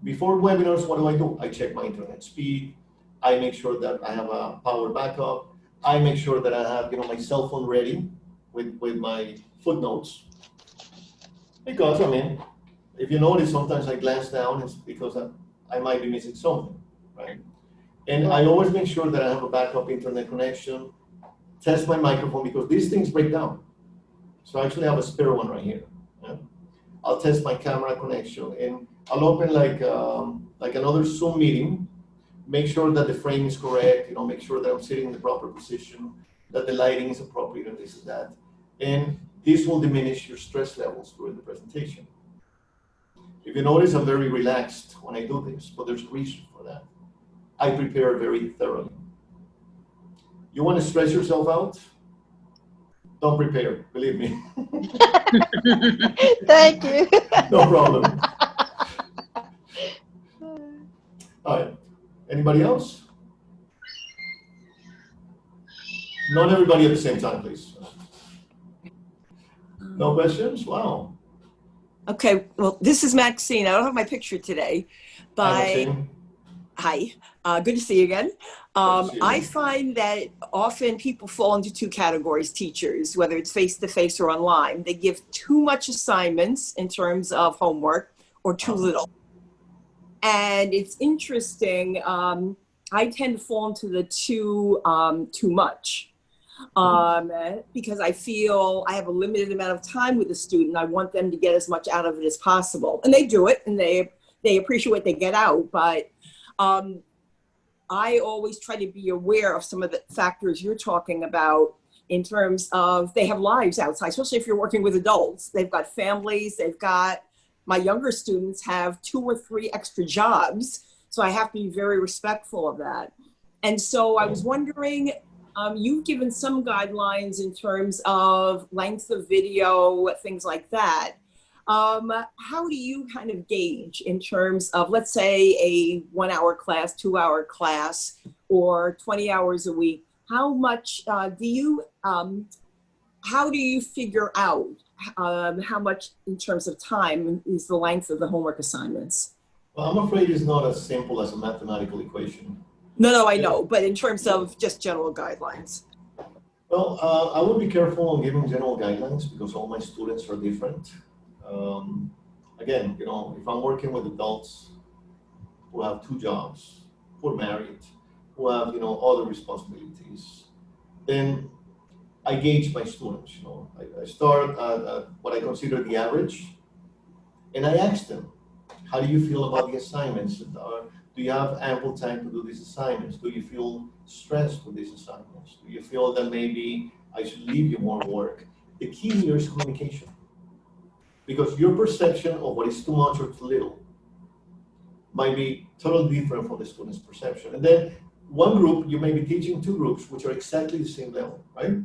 Before webinars, what do? I check my internet speed. I make sure that I have a power backup. I make sure that I have, you know, my cell phone ready with my footnotes. Because, I mean, if you notice, sometimes I glance down, it's because I might be missing something, right? And I Right. always make sure that I have a backup internet connection, test my microphone because these things break down. So I actually have a spare one right here. Yeah? I'll test my camera connection and I'll open like another Zoom meeting, make sure that the frame is correct, you know, make sure that I'm sitting in the proper position, that the lighting is appropriate and this and that. And this will diminish your stress levels during the presentation. If you notice, I'm very relaxed when I do this, but there's a reason for that. I prepare very thoroughly. You want to stress yourself out? Don't prepare, believe me. Thank you. No problem. All right. Anybody else? Not everybody at the same time, please. No questions? Wow. Okay, well, this is Maxine. I don't have my picture today, Hi, but Maxine. hi, good to see you again. Good to see you I again. find that often people fall into two categories, teachers, whether it's face-to-face or online. They give too much assignments in terms of homework or too little. And it's interesting, I tend to fall into the too much. Because I feel I have a limited amount of time with the student. I want them to get as much out of it as possible. And they do it and they appreciate what they get out. But I always try to be aware of some of the factors you're talking about in terms of they have lives outside, especially if you're working with adults. They've got families, my younger students have 2 or 3 extra jobs. So I have to be very respectful of that. And so I was wondering, you've given some guidelines in terms of length of video, things like that. How do you kind of gauge in terms of, let's say, a 1-hour class, 2-hour class, or 20 hours a week? How much how do you figure out how much in terms of time is the length of the homework assignments? Well, I'm afraid it's not as simple as a mathematical equation. No, I know, but in terms of just general guidelines. Well, I would be careful on giving general guidelines because all my students are different. Again, you know, if I'm working with adults who have 2 jobs, who are married, who have, you know, other responsibilities, then I gauge my students, you know. I start at what I consider the average, and I ask them, how do you feel about the assignments? Do you have ample time to do these assignments? Do you feel stressed with these assignments? Do you feel that maybe I should leave you more work? The key here is communication. Because your perception of what is too much or too little might be totally different from the student's perception. And then one group, you may be teaching 2 groups, which are exactly the same level, right?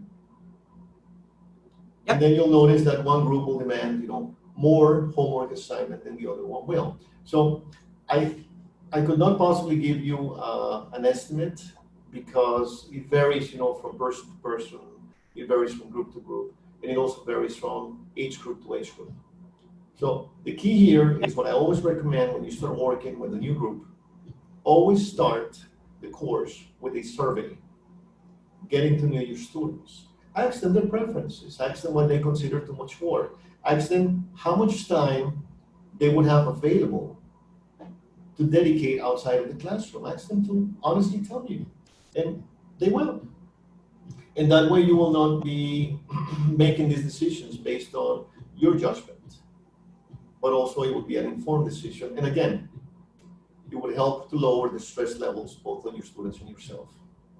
Yep. And then you'll notice that one group will demand, you know, more homework assignment than the other one will. So I could not possibly give you an estimate because it varies, you know, from person to person. It varies from group to group, and it also varies from age group to age group. So the key here is what I always recommend when you start working with a new group, always start the course with a survey, getting to know your students. Ask them their preferences, ask them what they consider too much work, ask them how much time they would have available to dedicate outside of the classroom. Ask them to honestly tell you, and they will. And that way you will not be making these decisions based on your judgment, but also it would be an informed decision. And again, it would help to lower the stress levels both on your students and yourself.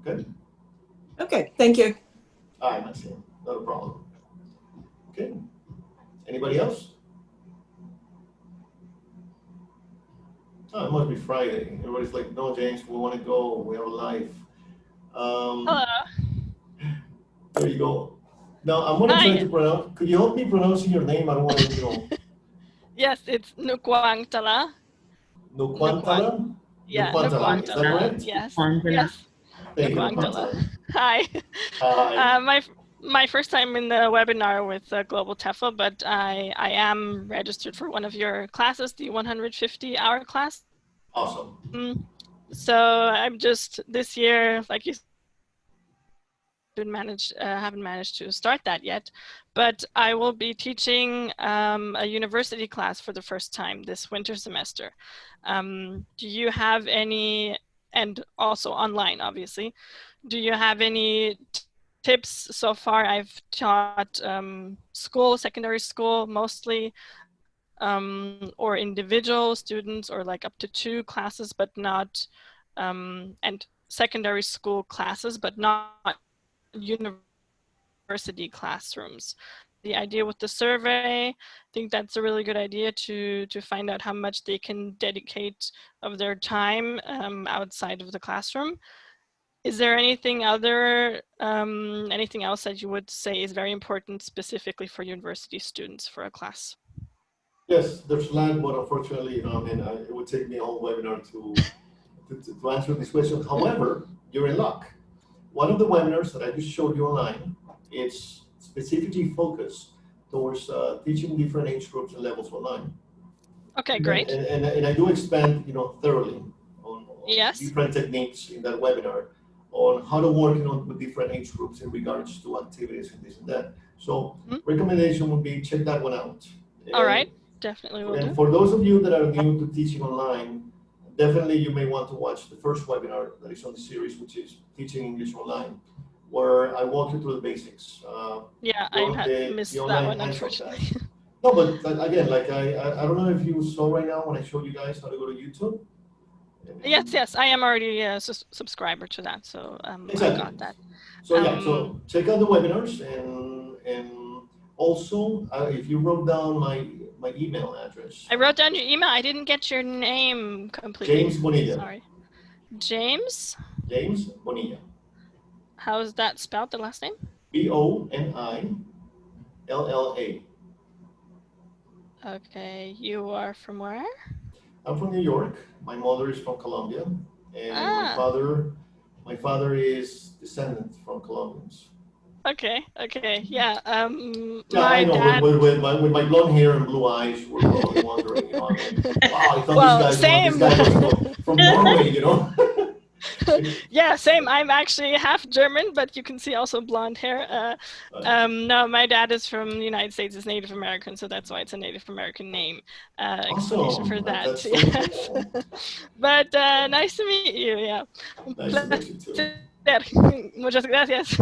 Okay? Okay, thank you. All right, Maxine, not a problem. Okay. Anybody else? Oh, it must be Friday. Everybody's like, no, James, we want to go. We have a life. Hello. There you go. Now, I'm going to try Hi. to pronounce. Could you help me pronouncing your name? I don't want to, Yes, it's Nukwangtala. Nukwantala? Yeah, Nukwantala. Is that Nukwangtala. correct? Yes. Nukwangtala. Yes. Thank you, Nukwangtala. Nukwantala. Hi. Hi. My first time in the webinar with Global TEFL, but I am registered for one of your classes, the 150-hour class. Awesome. So I'm just this year, like you haven't managed to start that yet, but I will be teaching a university class for the first time this winter semester. Do you have any, and also online, obviously, do you have any tips? So far I've taught secondary school mostly, or individual students, or like up to 2 classes, but not, and secondary school classes, but not university classrooms. The idea with the survey, I think that's a really good idea to find out how much they can dedicate of their time outside of the classroom. Is there anything anything else that you would say is very important specifically for university students for a class? Yes, there's a lot, but unfortunately, it would take me a whole webinar to answer this question. However, you're in luck. One of the webinars that I just showed you online, it's specifically focused towards teaching different age groups and levels online. Okay, great. And I do expand, thoroughly on Yes. different techniques in that webinar on how to work with different age groups in regards to activities and this and that. So recommendation would be check that one out. All right, definitely will do. And for those of you that are new to teaching online, definitely you may want to watch the first webinar that is on the series, which is Teaching English Online, where I walk you through the basics. Yeah, I missed that one, unfortunately. No, but again, like I don't know if you saw right now when I showed you guys how to go to YouTube. Yes, I am already a subscriber to that, so Exactly. I got that. So yeah, so check out the webinars, and also if you wrote down my email address. I wrote down your email. I didn't get your name completely. James Bonilla. Sorry. James? James Bonilla. How's that spelled, the last name? Bonilla. Okay, you are from where? I'm from New York. My mother is from Colombia, and my father is descendant from Colombians. Okay, yeah. Yeah, My I know. dad. With my blonde hair and blue eyes, we're probably wondering, wow, I thought this Same. guy was from Norway, Yeah, same. I'm actually half German, but you can see also blonde hair. No, my dad is from the United States, is Native American, so that's why it's a Native American name. Explanation for that. That's so Yes. cool. But nice to meet you. Yeah. Nice to meet you too. Muchas gracias.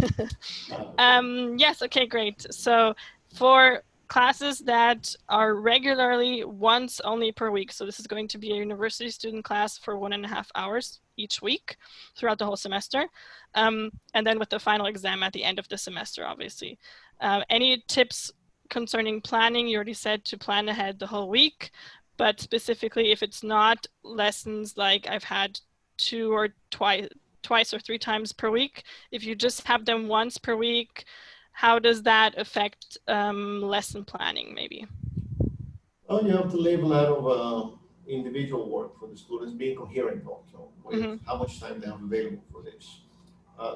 Yes, okay, great. So for classes that are regularly once only per week, so this is going to be a university student class for 1.5 hours each week throughout the whole semester, and then with the final exam at the end of the semester, obviously. Any tips concerning planning? You already said to plan ahead the whole week, but specifically if it's not lessons like I've had twice or 3 times per week, if you just have them once per week, how does that affect lesson planning maybe? Well, you have to leave a lot of individual work for the students, being coherent also with how much time they have available for this.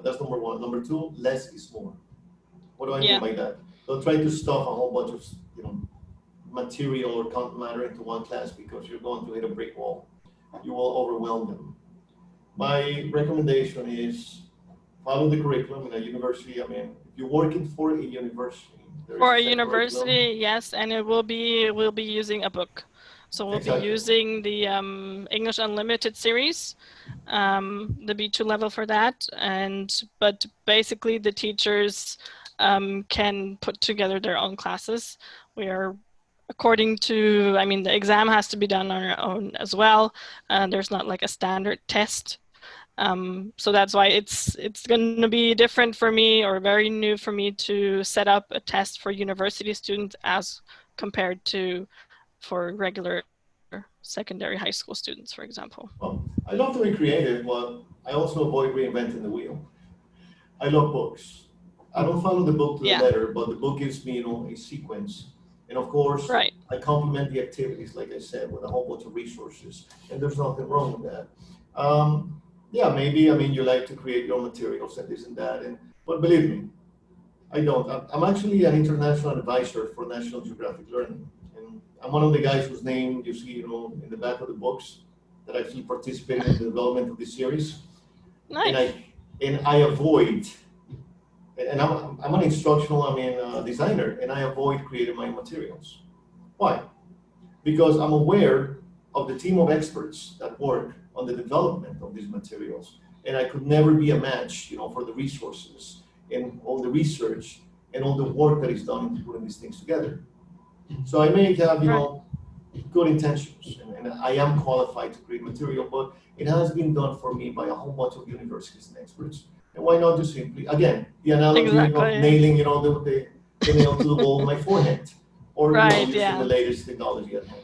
That's number one. Number two, less is more. What do I mean by that? Don't try to stuff a whole bunch of material or content matter into one class because you're going to hit a brick wall. You will overwhelm them. My recommendation is follow the curriculum in a university. I mean, if you're working for a university, there For a is a set curriculum. university, yes, and we'll be using a book. So we'll Exactly. be using the English Unlimited series, the B2 level for that. But basically the teachers can put together their own classes. We are according to, I mean, the exam has to be done on our own as well. There's not like a standard test. So that's why it's going to be different for me, or very new for me, to set up a test for university students as compared to for regular secondary high school students, for example. Well, I love to be creative, but I also avoid reinventing the wheel. I love books. I don't follow the book to the Yeah. letter, but the book gives me, a sequence. And of course, Right. I complement the activities, like I said, with a whole bunch of resources, and there's nothing wrong with that. Yeah, maybe, I mean, you like to create your materials and this and that, but believe me, I don't. I'm actually an international advisor for National Geographic Learning, and I'm one of the guys whose name you see, in the back of the books that actually participated in the development of this series. Nice. And I avoid, and I'm an instructional, designer, and I avoid creating my materials. Why? Because I'm aware of the team of experts that work on the development of these materials, and I could never be a match, for the resources and all the research and all the work that is done into putting these things together. So I may have, good intentions, and I am qualified to create material, but it has been done for me by a whole bunch of universities and experts. And why not just simply, again, the analogy of nailing, the nail to the wall of my forehead, or using the latest technology at hand.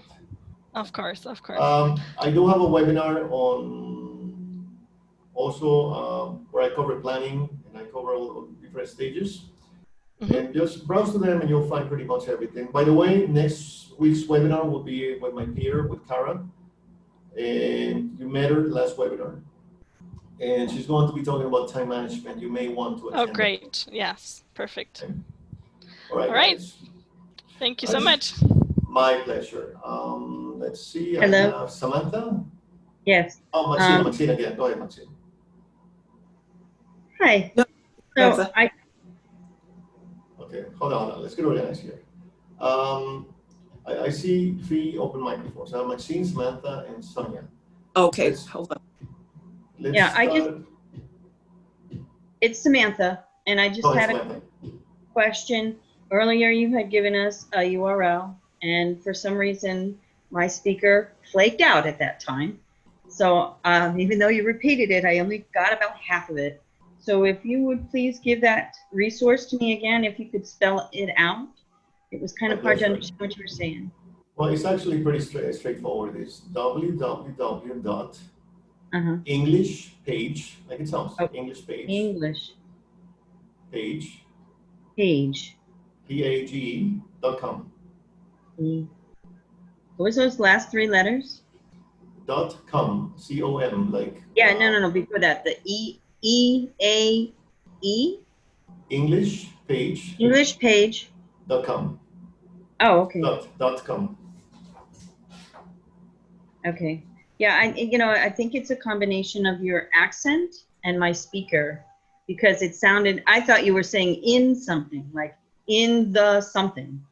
Of course, of course. I do have a webinar on also where I cover planning, and I cover all the different stages. Mm-hmm. And just browse to them and you'll find pretty much everything. By the way, next week's webinar will be with my peer, with Cara. And you met her last webinar. And she's going to be talking about time management. You may want to attend. Oh, great. Yes, perfect. Okay. All right. Guys. Thank you so much. My pleasure. Let's see. Hello. I have Samantha. Yes. Oh, Maxine again. Go ahead, Maxine. Hi. No, So Okay, hold on. Let's get organized here. I see 3 open microphones. I have Maxine, Samantha, and Sonia. Okay, hold on. It's Samantha, and I just had a question. Earlier, you had given us a URL, and for some reason, my speaker flaked out at that time. So even though you repeated it, I only got about half of it. So if you would please give that resource to me again, if you could spell it out. It was kind of hard to understand what you were saying. Well, it's actually pretty straightforward. It's www.English page, like it sounds, English page. English page. Page. PAGE.com. What was those last 3 letters? .com, C-O-M, like. Yeah, no, before that, the E-A-E? English page. English page. .com. Oh, okay. .com. Okay. Yeah, I think it's a combination of your accent and my speaker, because it sounded, I thought you were saying in something, like in the something.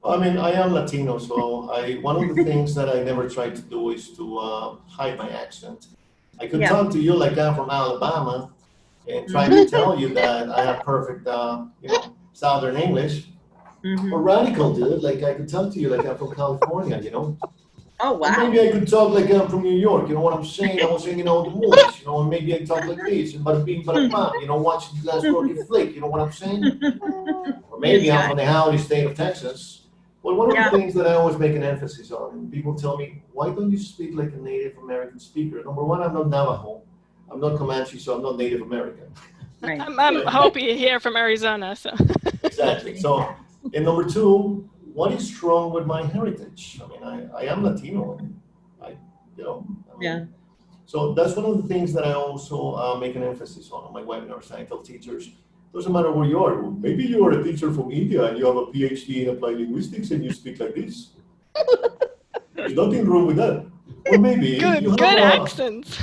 I mean, I am Latino, so one of the things that I never try to do is to hide my accent. I could talk to you like I'm from Alabama and try to tell you that I have perfect, Southern English. Or radical, dude. Like I could talk to you like I'm from California, Oh, wow. And maybe I could talk like I'm from New York. You know what I'm saying? I was saying, the movies, and maybe I talk like this, and bada bing, bada bam, watch the last Rocky flick. You know what I'm saying? Or maybe I'm from the howdy state of Texas. Well, one of the things that I always make an emphasis on, and people tell me, why don't you speak like a Native American speaker? Number one, I'm not Navajo. I'm not Comanche, so I'm not Native American. Right. I'm Hopi here from Arizona, so. Exactly. So, and number two, what is wrong with my heritage? I mean, I am Latino, and So that's one of the things that I also make an emphasis on my webinars. I tell teachers, Doesn't matter where you are. Maybe you are a teacher from India and you have a PhD in applied linguistics and you speak like this. There's nothing wrong with that. Or maybe you Good have accents.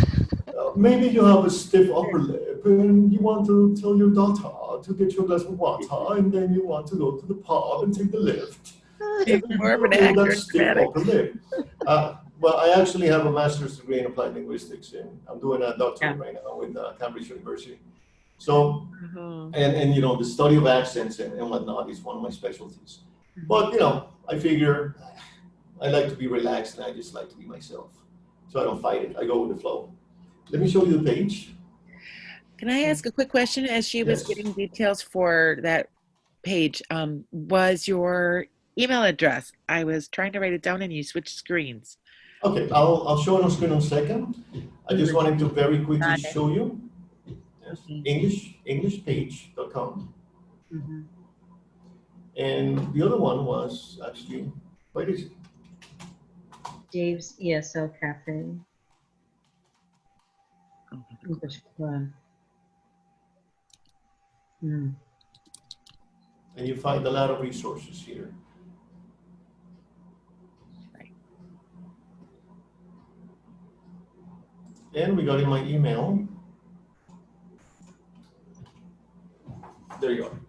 maybe you have a stiff upper lip and you want to tell your daughter to get you a glass of water and then you want to go to the pub and take the lift. He's more of an Remove actor that in stiff dramatic. upper lip. Well, I actually have a master's degree in applied linguistics and I'm doing a doctorate right now with Cambridge University. So, and you know, the study of accents and whatnot is one of my specialties. But, you know, I figure I like to be relaxed and I just like to be myself. So I don't fight it. I go with the flow. Let me show you the page. Can I ask a quick question? As she was Yes. getting details for that page, was your email address? I was trying to write it down and you switched screens. Okay, I'll show it on screen in a second. I just wanted to very quickly Got it. show you. Yes, englishpage.com. And the other one was actually quite easy. Dave's ESL Cafe. English Club. And you find a lot of resources here. Right. And we got in my email. There you are.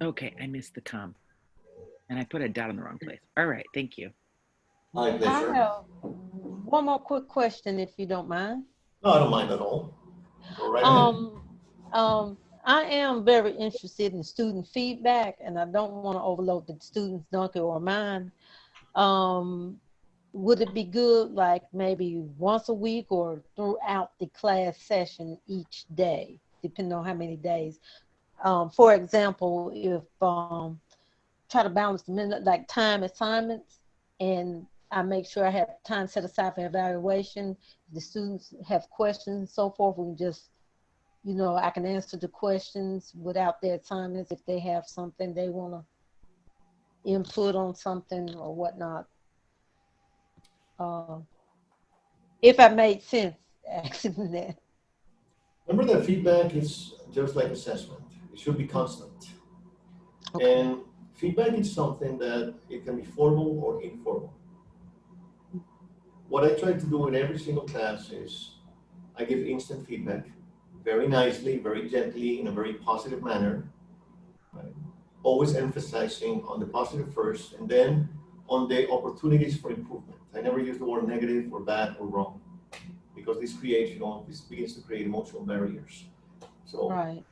Okay, I missed the com. And I put a dot in the wrong place. All right, thank you. My I pleasure. have one more quick question, if you don't mind. No, I don't mind at all. Go right ahead. I am very interested in student feedback, and I don't want to overload the students' donkey or mine. Would it be good, like maybe once a week or throughout the class session each day, depending on how many days? For example, if try to balance the minute, like time assignments, and I make sure I have time set aside for evaluation. The students have questions and so forth. We can just, you know, I can answer the questions without their assignments if they have something they want to input on something or whatnot. If I made sense asking that. Remember that feedback is just like assessment. It should be constant. Okay. And feedback is something that it can be formal or informal. What I try to do in every single class is I give instant feedback, very nicely, very gently, in a very positive manner, right? Always emphasizing on the positive first, and then on the opportunities for improvement. I never use the word negative or bad or wrong, because this creates, you know, this begins to create emotional barriers. So, Right.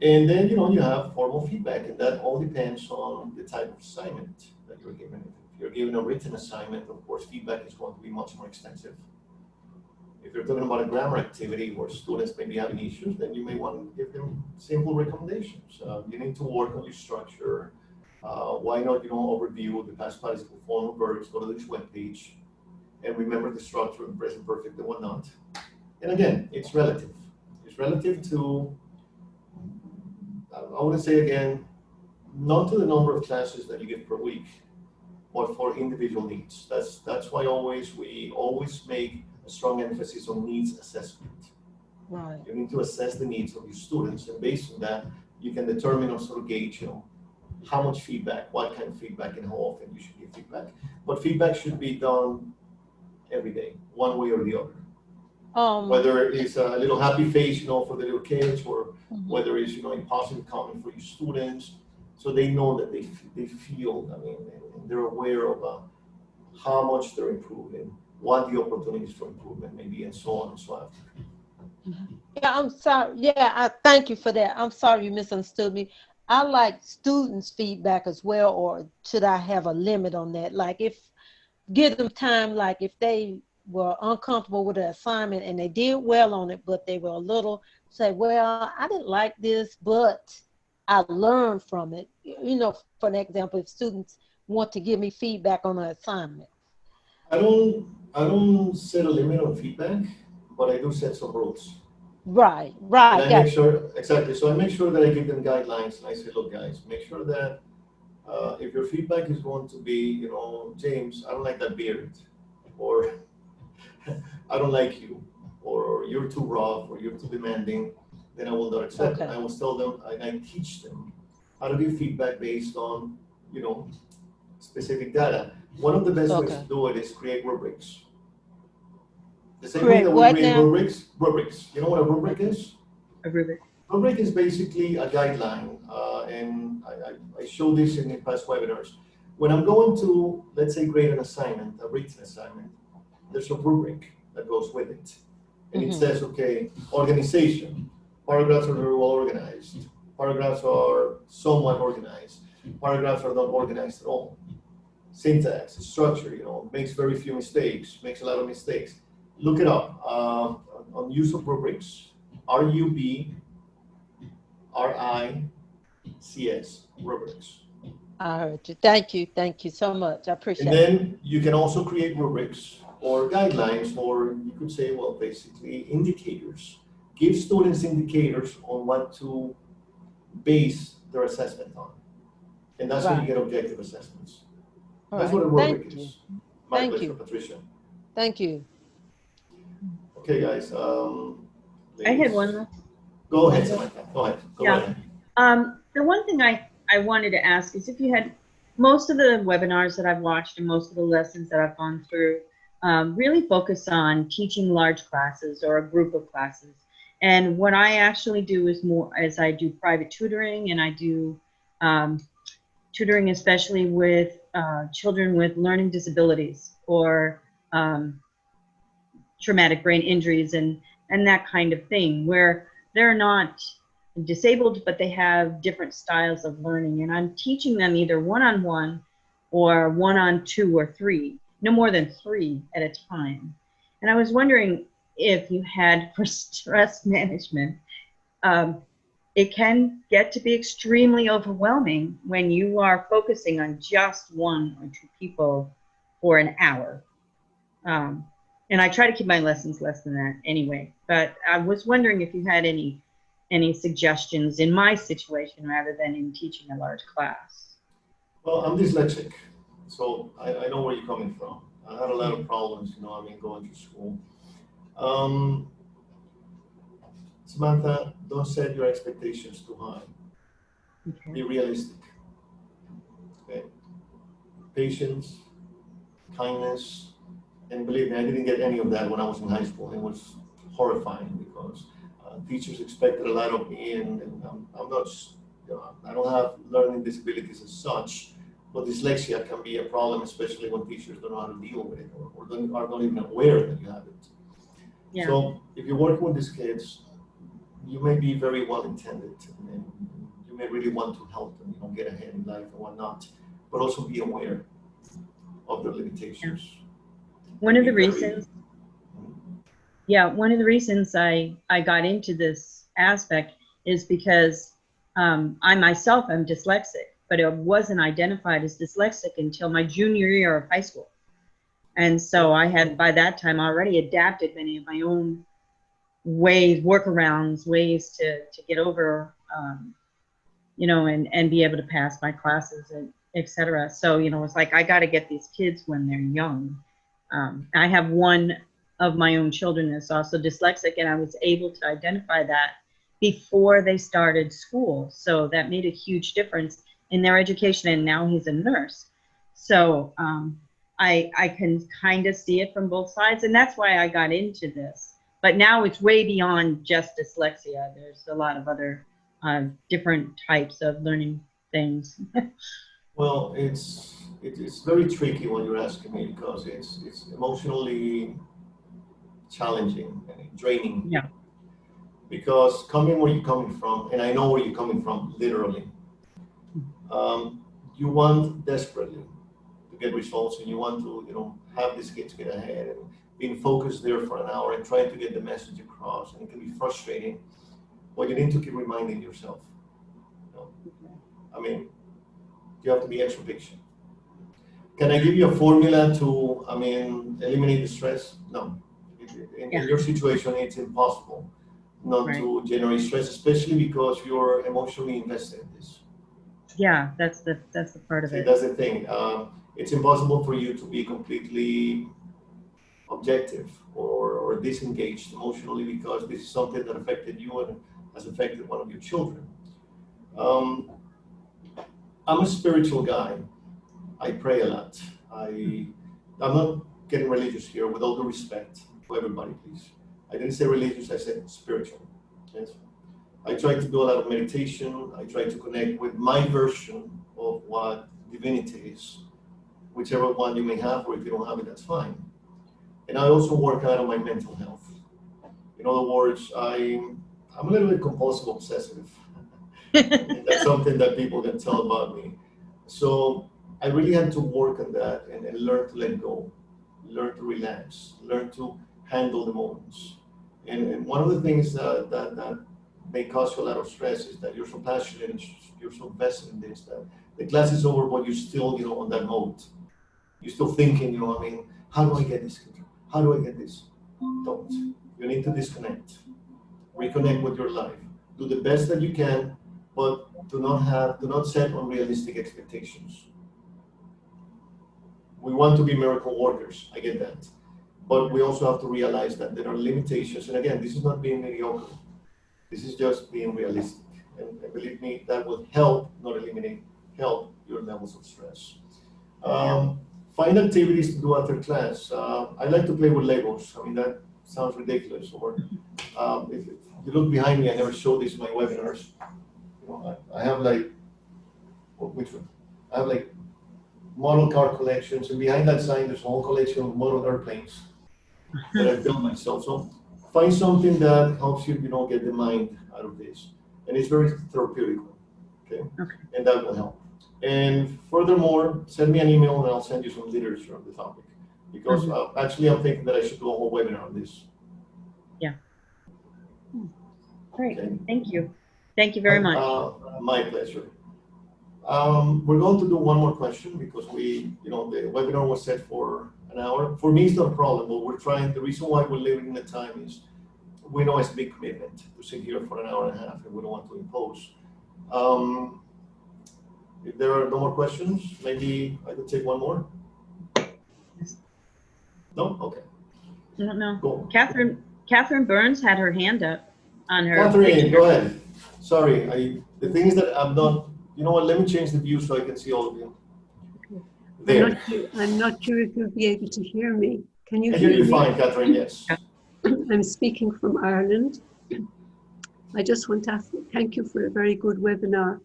and then, you know, you have formal feedback, and that all depends on the type of assignment that you're given. If you're given a written assignment, of course, feedback is going to be much more extensive. If you're talking about a grammar activity where students may be having issues, then you may want to give them simple recommendations. You need to work on your structure. Why not, you know, overview the past participle form of verbs, go to this webpage, and remember the structure and present perfect and whatnot. And again, it's relative. It's relative to, I wouldn't say again, not to the number of classes that you get per week, but for individual needs. That's why we always make a strong emphasis on needs assessment. Right. You need to assess the needs of your students, and based on that, you can determine or sort of gauge, you know, how much feedback, what kind of feedback, and how often you should give feedback. But feedback should be done every day, one way or the other. Whether it's a little happy face, you know, for the little kids, or whether it's, you know, a positive comment for your students, so they know that they feel, I mean, and they're aware of how much they're improving, what the opportunities for improvement may be, and so on and so on. Yeah, I'm sorry. Yeah, I thank you for that. I'm sorry you misunderstood me. I like students' feedback as well, or should I have a limit on that? Like, if give them time, like if they were uncomfortable with the assignment and they did well on it, but they were a little, say, well, I didn't like this, but I learned from it. You know, for an example, if students want to give me feedback on an assignment. I don't set a limit on feedback, but I do set some rules. Right. And I Got make sure, exactly. So I make sure that I give them guidelines, and I say, look, guys, make sure that if your feedback is going to be, you know, James, I don't like that beard, or I don't like you. or you're too rough, or you're too demanding, then I will not accept it. Okay. I will tell them, and I teach them how to give feedback based on, specific data. One of the best ways to do it is create rubrics. The same way Create that we what create now? rubrics. You know what a rubric is? A rubric. Rubric is basically a guideline, and I show this in past webinars. When I'm going to, let's say, grade an assignment, a written assignment, there's a rubric that goes with it. And it says, okay, organization. Paragraphs are very well organized. Paragraphs are somewhat organized. Paragraphs are not organized at all. Syntax, structure, makes very few mistakes, makes a lot of mistakes. Look it up on use of rubrics, RUBRICS, rubrics. I heard you. Thank you. Thank you so much. I appreciate And it. then you can also create rubrics or guidelines, or you could say, well, basically indicators. Give students indicators on what to base their assessment on. And that's how you get objective assessments. All That's right. what a rubric Thank you. is. My Thank pleasure, you. Patricia. Thank you. Okay, guys. I had one last. Go ahead, Samantha. Go ahead. Go Yeah. ahead. The one thing I wanted to ask is if you had most of the webinars that I've watched and most of the lessons that I've gone through really focus on teaching large classes or a group of classes. And what I actually do is I do private tutoring, and I do tutoring especially with children with learning disabilities or traumatic brain injuries and that kind of thing, where they're not disabled, but they have different styles of learning. And I'm teaching them either one-on-one or one-on-two or three, no more than 3 at a time. And I was wondering if you had, for stress management, it can get to be extremely overwhelming when you are focusing on just 1 or 2 people for an hour. And I try to keep my lessons less than that anyway, but I was wondering if you had any suggestions in my situation rather than in teaching a large class. Well, I'm dyslexic, so I know where you're coming from. I had a lot of problems, going to school. Samantha, don't set your expectations too high. Okay. Be realistic. Okay. Patience, kindness, and believe me, I didn't get any of that when I was in high school. It was horrifying because teachers expected a lot of me, and I'm not, I don't have learning disabilities as such, but dyslexia can be a problem, especially when teachers don't know how to deal with it or are not even aware that you have it. Yeah. So if you're working with these kids, you may be very well intended, and you may really want to help them, get ahead in life and whatnot, but also be aware of their limitations. One of the reasons I got into this aspect is because I myself am dyslexic, but it wasn't identified as dyslexic until my junior year of high school. And so I had by that time already adapted many of my own workarounds, ways to get over, and be able to pass my classes, and et cetera. So, it's like, I got to get these kids when they're young. I have one of my own children that's also dyslexic, and I was able to identify that before they started school. So that made a huge difference in their education, and now he's a nurse. So I can kind of see it from both sides, and that's why I got into this. But now it's way beyond just dyslexia. There's a lot of other different types of learning things. Well, it's very tricky what you're asking me, because it's emotionally challenging and draining. Yeah. Because coming where you're coming from, and I know where you're coming from, literally, you want desperately to get results, and you want to, have these kids get ahead, and being focused there for an hour and trying to get the message across, and it can be frustrating. But you need to keep reminding yourself. I mean, you have to be extra patient. Can I give you a formula to, eliminate the stress? No. In your situation, it's impossible not to generate stress, especially because you're emotionally invested in this. Yeah, that's the part of it. That's the thing. It's impossible for you to be completely objective or disengaged emotionally because this is something that affected you and has affected one of your children. I'm a spiritual guy. I pray a lot. I'm not getting religious here, with all due respect to everybody, please. I didn't say religious, I said spiritual. Yes. I try to do a lot of meditation. I try to connect with my version of what divinity is, whichever one you may have, or if you don't have it, that's fine. And I also work out on my mental health. In other words, I'm a little bit compulsive obsessive. And that's something that people can tell about me. So I really had to work on that and learn to let go, learn to relax, learn to handle the moments. And one of the things that may cause you a lot of stress is that you're so passionate and you're so invested in this that the class is over, but you're still, on that mode. You're still thinking, how do I get this control? How do I get this? Don't. You need to disconnect. Reconnect with your life. Do the best that you can, but do not set unrealistic expectations. We want to be miracle workers, I get that. But we also have to realize that there are limitations. And again, this is not being mediocre. This is just being realistic. And believe me, that will help, not eliminate, help your levels of stress. Find activities to do after class. I like to play with Legos. That sounds ridiculous. Or if you look behind me, I never show this in my webinars. I have which one? I have model car collections, and behind that sign, there's a whole collection of model airplanes that I built myself. So find something that helps you, get the mind out of this. And it's very therapeutic, okay? And that will help. And furthermore, send me an email and I'll send you some literature on the topic. Because actually, I'm thinking that I should do a whole webinar on this. Yeah. Great, thank you. Thank you very much. My pleasure. We're going to do one more question because the webinar was set for an hour. For me, it's not a problem, but the reason why we're limiting the time is we know it's a big commitment to sit here for an hour and a half and we don't want to impose. If there are no more questions, maybe I could take one more. No? Okay. I don't know. Go. Catherine Burns had her hand up on her. Catherine, go ahead. Sorry, the thing is that I'm not, let me change the view so I can see all of you. There. I'm not sure if you'll be able to hear me. Can you I hear hear you me? fine, Catherine, yes. I'm speaking from Ireland. I just want to thank you for a very good webinar.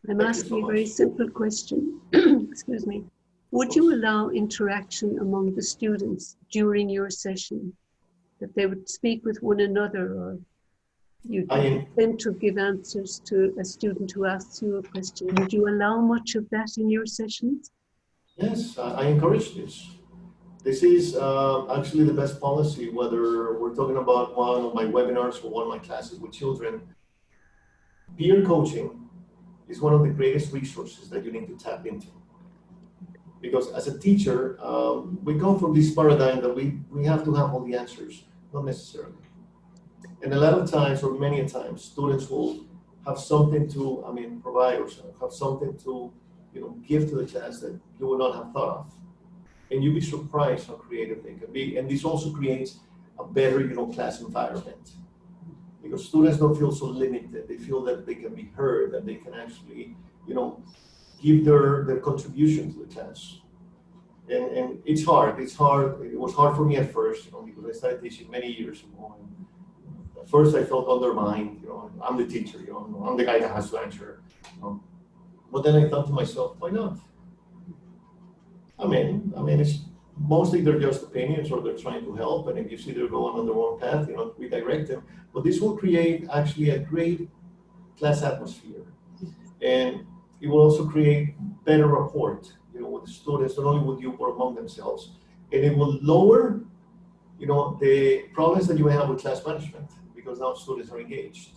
I'm asking a very simple question. Excuse me. Would you allow interaction among the students during your session? That they would speak with one another, or you'd get them to give answers to a student who asks you a question? Would you allow much of that in your sessions? Yes, I encourage this. This is actually the best policy, whether we're talking about one of my webinars or one of my classes with children. Peer coaching is one of the greatest resources that you need to tap into. Because as a teacher, we come from this paradigm that we have to have all the answers, not necessarily. And a lot of times, or many a times, students will have something to, provide or have something to, give to the class that you would not have thought of. And you'll be surprised how creative they can be. And this also creates a better, class environment. Because students don't feel so limited. They feel that they can be heard, that they can actually, give their contribution to the class. And it's hard. It was hard for me at first, because I started teaching many years ago. And at first I felt undermined, I'm the teacher, I'm the guy that has to answer. But then I thought to myself, why not? It's mostly they're just opinions or they're trying to help. And if you see they're going on the wrong path, redirect them. But this will create actually a great class atmosphere. And it will also create better rapport, with the students, not only with you, but among themselves. And it will lower, the problems that you may have with class management, because now students are engaged.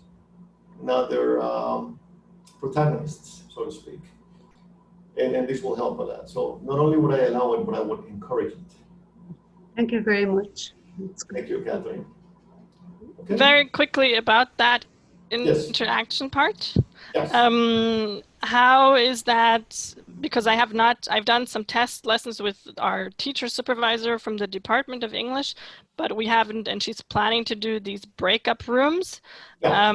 Now they're protagonists, so to speak. And this will help a lot. So not only would I allow it, but I would encourage it. Thank you very much. Thank you, Catherine. Okay. Very quickly about that interaction part. Yes. How is that because I've done some test lessons with our teacher supervisor from the Department of English, but we haven't, and she's planning to do these breakup rooms. Yeah.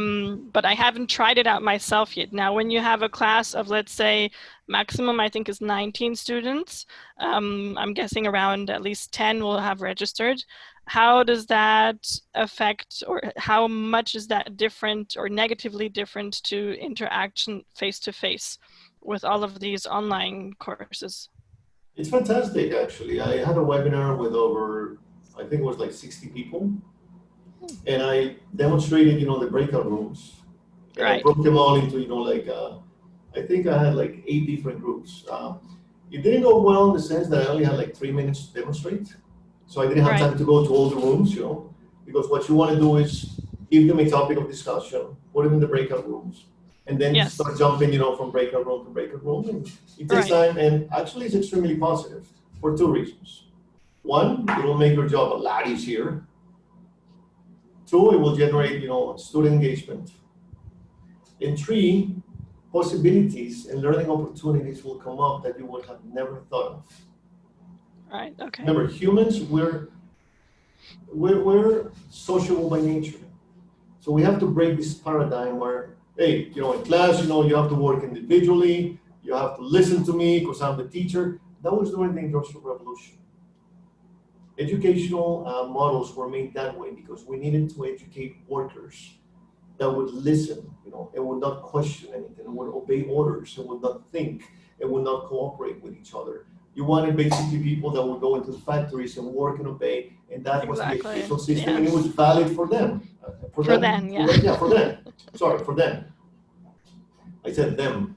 But I haven't tried it out myself yet. Now, when you have a class of, let's say, maximum, I think is 19 students, I'm guessing around at least 10 will have registered. How does that affect, or how much is that different or negatively different to interaction face-to-face with all of these online courses? It's fantastic, actually. I had a webinar with over, I think it was like 60 people, and I demonstrated, the breakout rooms. And I Right. broke them all into, I think I had like 8 different groups. It didn't go well in the sense that I only had like 3 minutes to demonstrate. So I didn't have time to go to all the rooms, because what you want to do is give them a topic of discussion, put them in the breakout rooms, and then start jumping, from breakout room to breakout room. And it takes time, and actually it's extremely positive for 2 reasons. 1, it will make your job a lot easier. 2, it will generate, student engagement. And 3, possibilities and learning opportunities will come up that you would have never thought of. Right. Okay. Remember, humans, we're sociable by nature. So we have to break this paradigm where, hey, in class, you have to work individually, you have to listen to me because I'm the teacher. That was during the Industrial Revolution. Educational models were made that way because we needed to educate workers that would listen, and would not question anything, and would obey orders, and would not think, and would not cooperate with each other. You wanted basically people that would go into the factories and work and obey, and that was the educational system, and it was valid for them. For them. Sorry, for them. I said them.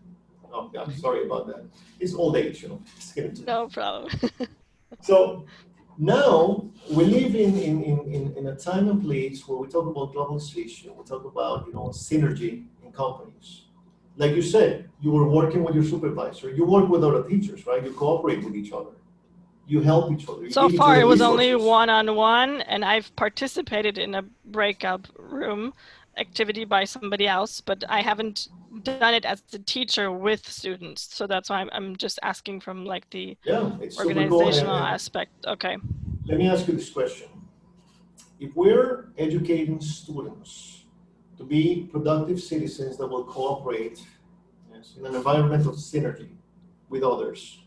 Oh, God, sorry about that. It's old age, No problem. So now we live in a time and place where we talk about globalization, we talk about synergy in companies. Like you said, you were working with your supervisor, you work with other teachers, right? You cooperate with each other, you help each other. So far it was only one-on-one, and I've participated in a breakout room activity by somebody else, but I haven't done it as a teacher with students. So that's why I'm just asking from like the organizational aspect. Okay. Let me ask you this question. If we're educating students to be productive citizens that will cooperate in an environment of synergy with others,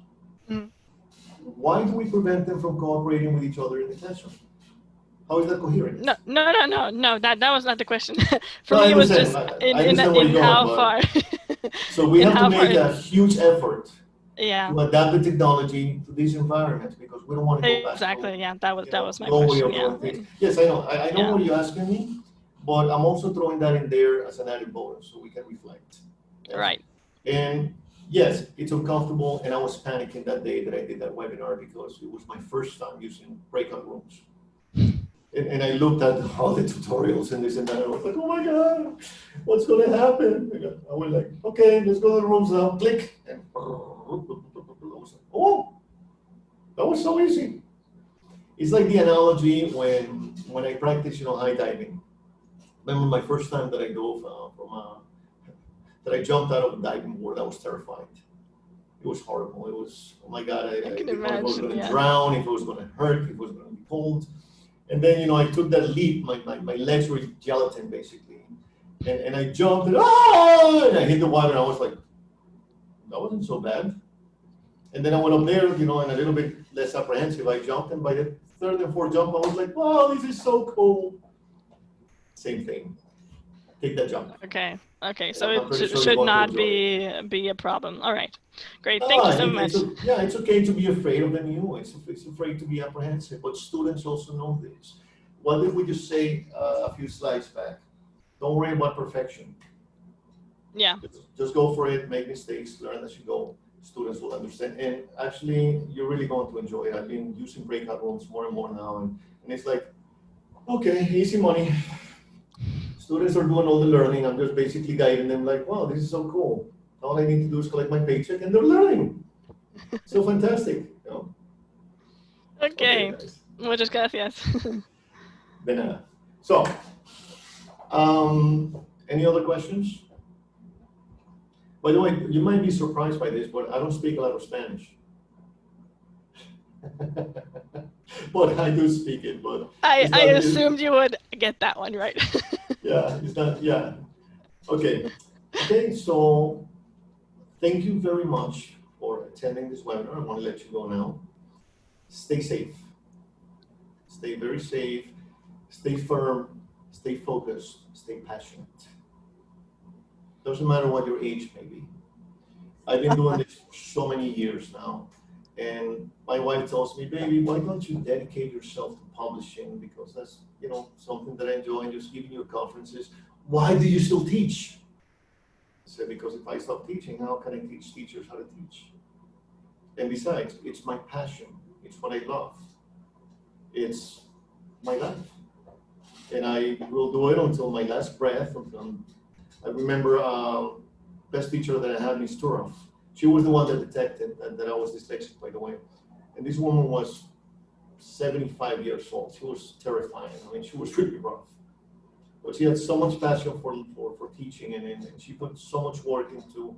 why do we prevent them from cooperating with each other in the classroom? How is that coherent? No. That was not the question. For me, it was just in how far. So we have to make a huge effort to adapt the technology to these environments because we don't want to go back. Exactly. Yeah, that was my question. Yes, I know. I know what you're asking me, but I'm also throwing that in there as an added bonus so we can reflect. Right. And yes, it's uncomfortable, and I was panicking that day that I did that webinar because it was my first time using breakout rooms. And I looked at all the tutorials and this and that, and I was like, oh my God, what's going to happen? I was like, okay, let's go to the rooms now, click. And I was like, oh, that was so easy. It's like the analogy when I practice, high diving. Remember my first time that I dove that I jumped out of a diving board, I was terrified. It was horrible. It was, oh my God, I didn't know if I was going to drown, if it was going to hurt, if it was going to be cold. And then, I took that leap, my legs were gelatin basically. And I jumped and I hit the water and I was like, that wasn't so bad. And then I went up there, and a little bit less apprehensive, I jumped, and by the 3rd and 4th jump, I was like, wow, this is so cool. Same thing. Take that jump. Okay. So it should not be a problem. All right. Great. Thank you so much. It's okay to be afraid of the new. It's afraid to be apprehensive, but students also know this. What did we just say a few slides back? Don't worry about perfection. Yeah. Just go for it, make mistakes, learn as you go. Students will understand. And actually, you're really going to enjoy it. I've been using breakout rooms more and more now. And it's like, okay, easy money. Students are doing all the learning. I'm just basically guiding them like, wow, this is so cool. All I need to do is collect my paycheck and they're learning. So fantastic. Okay. Muchas gracias. De nada. So, any other questions? By the way, you might be surprised by this, but I don't speak a lot of Spanish. But I do speak it, but I it's not, assumed you would get that one right. yeah, it's not, yeah. Okay. Okay, so thank you very much for attending this webinar. I want to let you go now. Stay safe. Stay very safe. Stay firm. Stay focused. Stay passionate. Doesn't matter what your age may be. I've been doing this for so many years now. And my wife tells me, baby, why don't you dedicate yourself to publishing? Because that's, you know, something that I enjoy, and just giving you conferences. Why do you still teach? I said, because if I stop teaching, how can I teach teachers how to teach? And besides, it's my passion. It's what I love. It's my life. And I will do it until my last breath. I remember best teacher that I had, Miss Turoff. She was the one that detected that I was dyslexic, by the way. And this woman was 75 years old. She was terrifying. I mean, she was really rough. But she had so much passion for teaching, and she put so much work into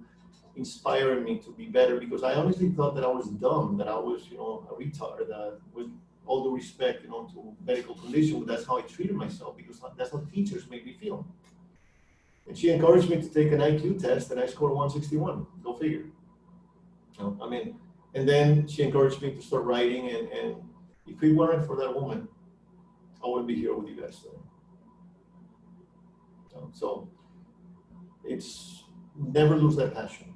inspiring me to be better, because I honestly thought that I was dumb, that I was, you know, a retard, with all due respect, you know, to medical condition, but that's how I treated myself, because that's how teachers made me feel. And she encouraged me to take an IQ test, and I scored 161. Go figure. I mean, and then she encouraged me to start writing, and if it weren't for that woman, I wouldn't be here with you guys today. So it's never lose that passion.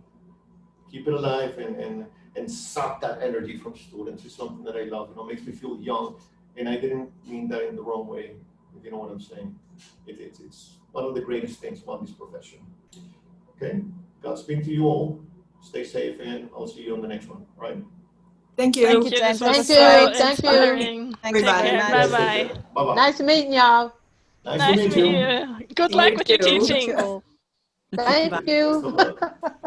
Keep it alive, and suck that energy from students. It's something that I love. You know, it makes me feel young, and I didn't mean that in the wrong way, if you know what I'm saying. It's one of the greatest things about this profession. Okay, Godspeed to you all. Stay safe, and I'll see you on the next one. All right. Thank you. Thank you. This James. was Thank so you. Thank you. inspiring. Thanks Take Everybody. very care. much. Bye-bye. Bye-bye. Nice meeting y'all. Nice Nice to meet you. Good luck with your too. teaching. Thank Bye. you. Best of luck.